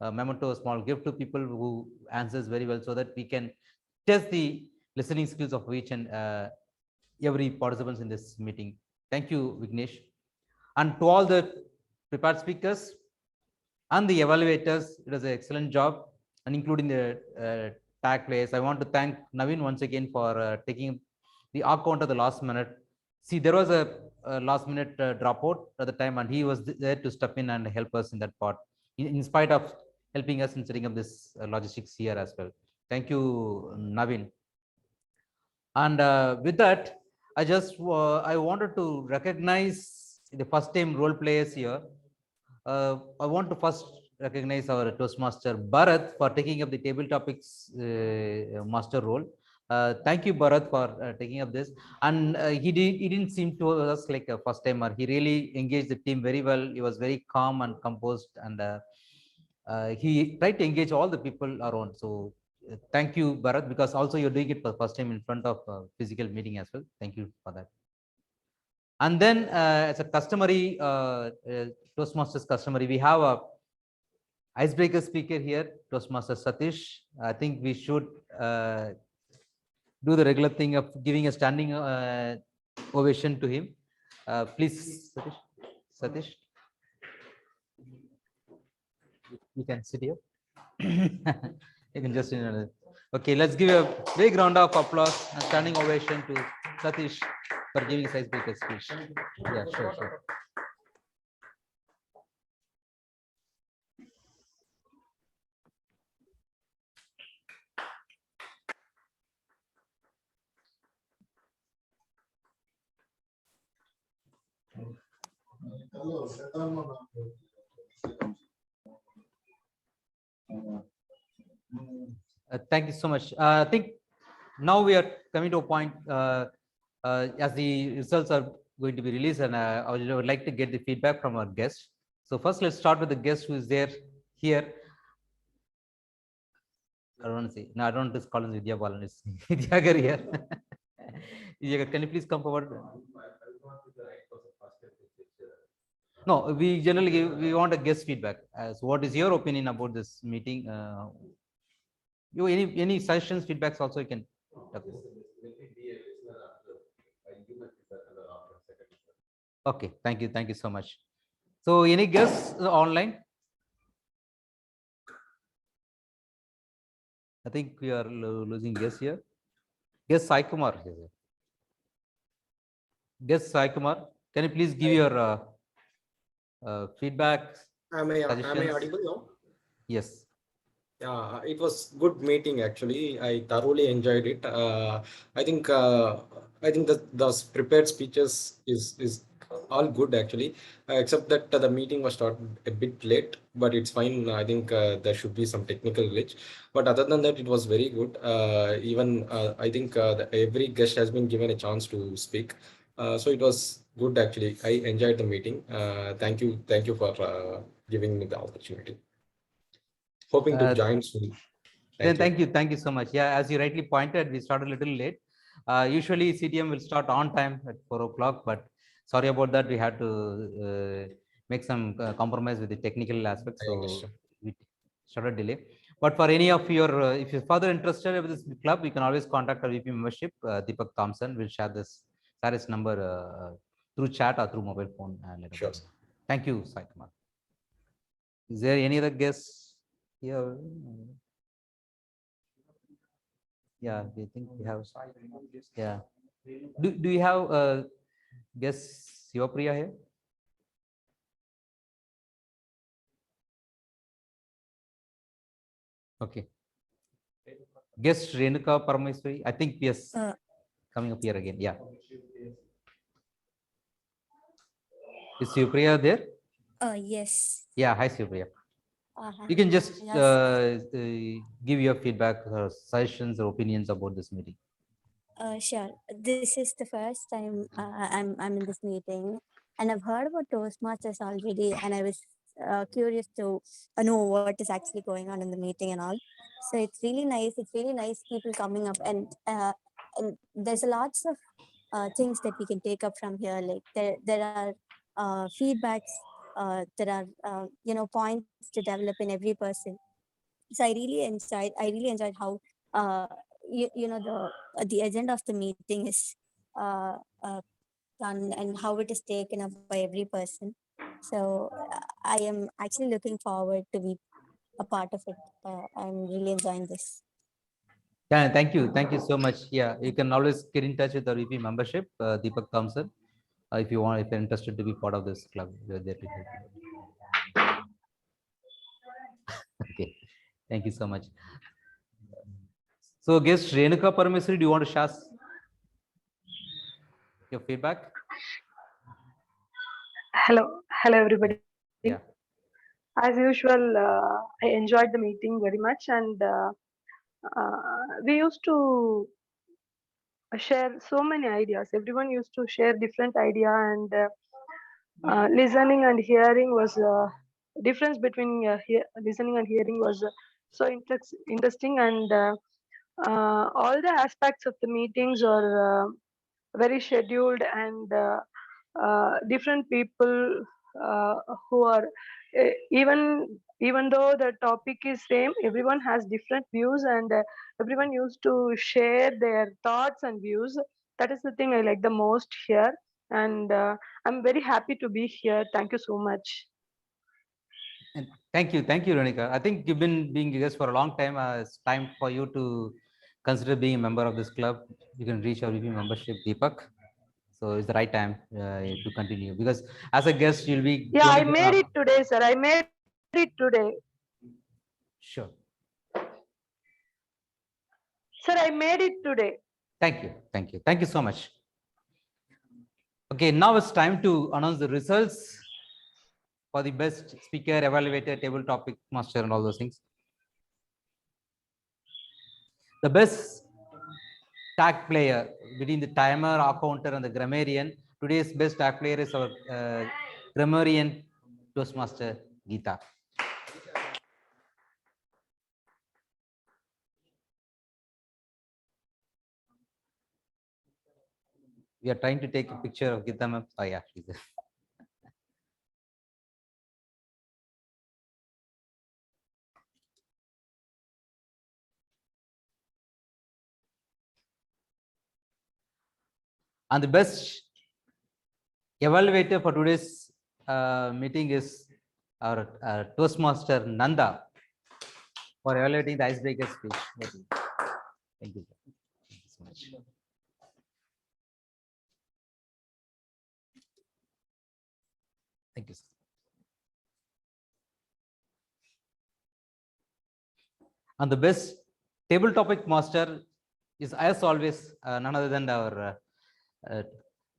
[SPEAKER 2] a memento, a small gift to people who answers very well, so that we can test the listening skills of each and every participants in this meeting. Thank you, Vignesh. And to all the prepared speakers and the evaluators, it was an excellent job, and including the tag players. I want to thank Naveen once again for taking the account of the last minute. See, there was a last minute dropout at the time, and he was there to step in and help us in that part, in spite of helping us in setting up this logistics here as well. Thank you, Naveen. And with that, I wanted to recognize the first time role players here. I want to first recognize our Toastmaster Bharat for taking up the table topics master role. Thank you, Bharat, for taking up this. And he didn't seem to us like a first timer. He really engaged the team very well. He was very calm and composed, and he tried to engage all the people around. So thank you, Bharat, because also you're doing it for the first time in front of physical meeting as well. Thank you for that. And then as a customary, Toastmasters customary, we have a icebreaker speaker here, Toastmaster Satish. I think we should do the regular thing of giving a standing ovation to him. Please, Satish. Satish. You can sit here. You can just, okay, let's give a big round of applause and standing ovation to Satish for giving his icebreaker speech. Yeah, sure. Thank you so much. I think now we are coming to a point as the results are going to be released, and I would like to get the feedback from our guests. So first, let's start with the guest who is there here. I don't want to say. No, I don't want to call him Vidya Balan. It's Vidyagar here. Vidyagar, can you please come forward? No, we generally we want a guest feedback. So what is your opinion about this meeting? You any suggestions, feedbacks also you can. Okay, thank you so much. So any guests online? I think we are losing guests here. Guest Sai Kumar here. Guest Sai Kumar, can you please give your feedback?
[SPEAKER 17] Am I audible now?
[SPEAKER 2] Yes.
[SPEAKER 17] Yeah, it was good meeting actually. I thoroughly enjoyed it. I think that those prepared speeches is all good actually, except that the meeting was started a bit late, but it's fine. I think there should be some technical glitch, but other than that, it was very good. Even I think every guest has been given a chance to speak, so it was good actually. I enjoyed the meeting. Thank you for giving me the opportunity. Hoping to join soon.
[SPEAKER 2] Thank you so much. Yeah, as you rightly pointed, we started a little late. Usually CTM will start on time at 4 o'clock, but sorry about that. We had to make some compromise with the technical aspects, so we started delay. But for any of your, if you're further interested with this club, you can always contact our VP membership, Deepak Thompson. We'll share his number through chat or through mobile phone. Sure. Thank you, Sai Kumar. Is there any other guests here? Yeah, we think we have. Yeah. Do you have guests Sivapriya here? Okay. Guest Renuka Parameswari. I think yes, coming up here again. Yeah. Is Supriya there?
[SPEAKER 18] Yes.
[SPEAKER 2] Yeah. Hi, Supriya.
[SPEAKER 18] Hi.
[SPEAKER 2] You can just
[SPEAKER 18] Yes.
[SPEAKER 2] give your feedback, suggestions, or opinions about this meeting.
[SPEAKER 18] Sure. This is the first time I'm in this meeting, and I've heard about Toastmasters already, and I was curious to know what is actually going on in the meeting and all. So it's really nice. It's really nice people coming up, and there's a lots of things that we can take up from here. Like there are feedbacks, there are points to develop in every person. So I really enjoyed how the agenda of the meeting is uh, uh, done and how it is taken up by every person. So I am actually looking forward to be a part of it. I'm really enjoying this.
[SPEAKER 2] Yeah, thank you. Thank you so much. Yeah, you can always get in touch with our VP membership, Deepak Thompson, if you want, if you're interested to be part of this club. We're there to help you. Okay, thank you so much. So, guest Renuka Parameswari, do you want to share your feedback?
[SPEAKER 15] Hello everybody.
[SPEAKER 2] Yeah.
[SPEAKER 15] As usual, I enjoyed the meeting very much, and we used to share so many ideas. Everyone used to share different idea, and listening and hearing was difference between listening and hearing was so interesting, and all the aspects of the meetings are very scheduled, and different people uh, who are even though the topic is same, everyone has different views, and everyone used to share their thoughts and views. That is the thing I like the most here, and I'm very happy to be here. Thank you so much.
[SPEAKER 2] And thank you, Renuka. I think you've been being with us for a long time. It's time for you to consider being a member of this club. You can reach our VP membership, Deepak. So it's the right time to continue, because as a guest, you'll be.
[SPEAKER 15] Yeah, I made it today, sir. I made it today.
[SPEAKER 2] Sure.
[SPEAKER 15] Sir, I made it today.
[SPEAKER 2] Thank you. Thank you. Thank you so much. Okay, now it's time to announce the results for the best speaker, evaluator, table topic master, and all those things. The best tag player between the timer, accounter, and the grammarian. Today's best tag player is our grammarian Toastmaster Geeta. We are trying to take a picture of Geeta ma'am. Oh yeah, she's there. And the best evaluator for today's meeting is our Toastmaster Nanda for evaluating the icebreaker speech. Thank you. Thank you so much. Thank you. And the best table topic master is, as always, none other than our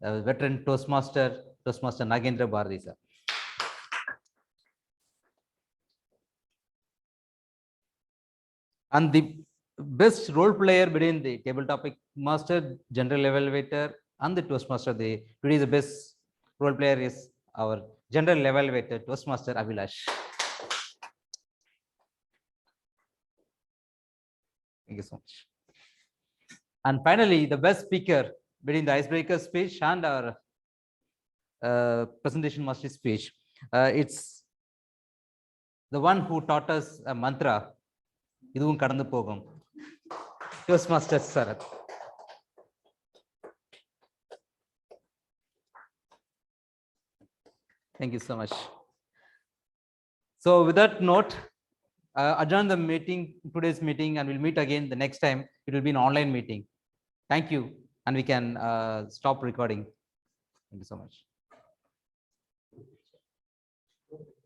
[SPEAKER 2] veteran Toastmaster Nagendra Bharati sir. And the best role player between the table topic master, general evaluator, and the Toastmaster, today the best role player is our general evaluator, Toastmaster Abhilash. Thank you so much. And finally, the best speaker between the icebreaker speech and our presentation master speech. It's the one who taught us a mantra. Iduvum kadandu pogum. Toastmaster Sarath. Thank you so much. So with that note, adjourn the meeting, today's meeting, and we'll meet again the next time. It will be an online meeting. Thank you, and we can stop recording. Thank you so much.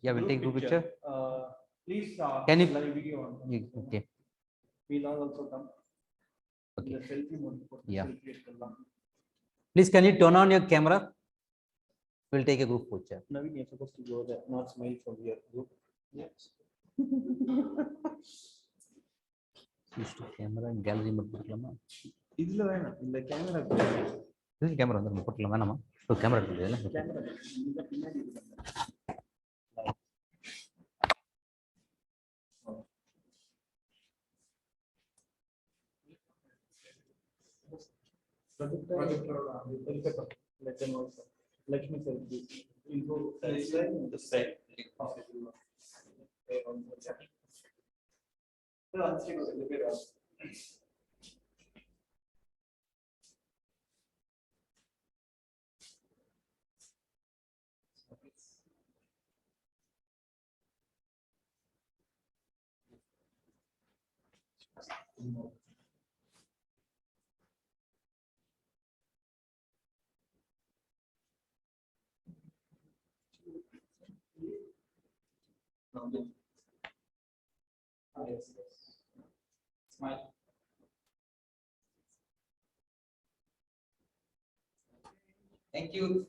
[SPEAKER 2] Yeah, we'll take group picture.
[SPEAKER 1] Please
[SPEAKER 2] Can you-
[SPEAKER 1] live video on.
[SPEAKER 2] Okay.
[SPEAKER 1] We'll all also come.
[SPEAKER 2] Okay.
[SPEAKER 1] The selfie mode.
[SPEAKER 2] Yeah.
[SPEAKER 1] Selfie எடுத்துடலாம்.
[SPEAKER 2] Please, can you turn on your camera? We'll take a group picture.
[SPEAKER 1] Naveen, you're supposed to go there, not smile from here. Group. Yes.
[SPEAKER 2] Switch to camera and gallery mode போட்டுக்கலாமா?
[SPEAKER 1] இதுல வேணாம். இந்த camera.
[SPEAKER 2] இது camera வந்து நம்ம போட்டுக்கலாம் வேணாமா? ஓ camera இருக்குது இல்ல?
[SPEAKER 1] கேமரா இந்த பின்னாடி இருக்கு. Let them also. Lakshmi sir, we'll go this side and this side. Yes, yes. Smile.
[SPEAKER 2] Thank you.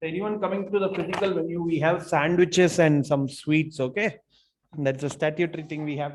[SPEAKER 1] Anyone coming to the physical venue, we have sandwiches and some sweets, okay? That's a statutory thing we have to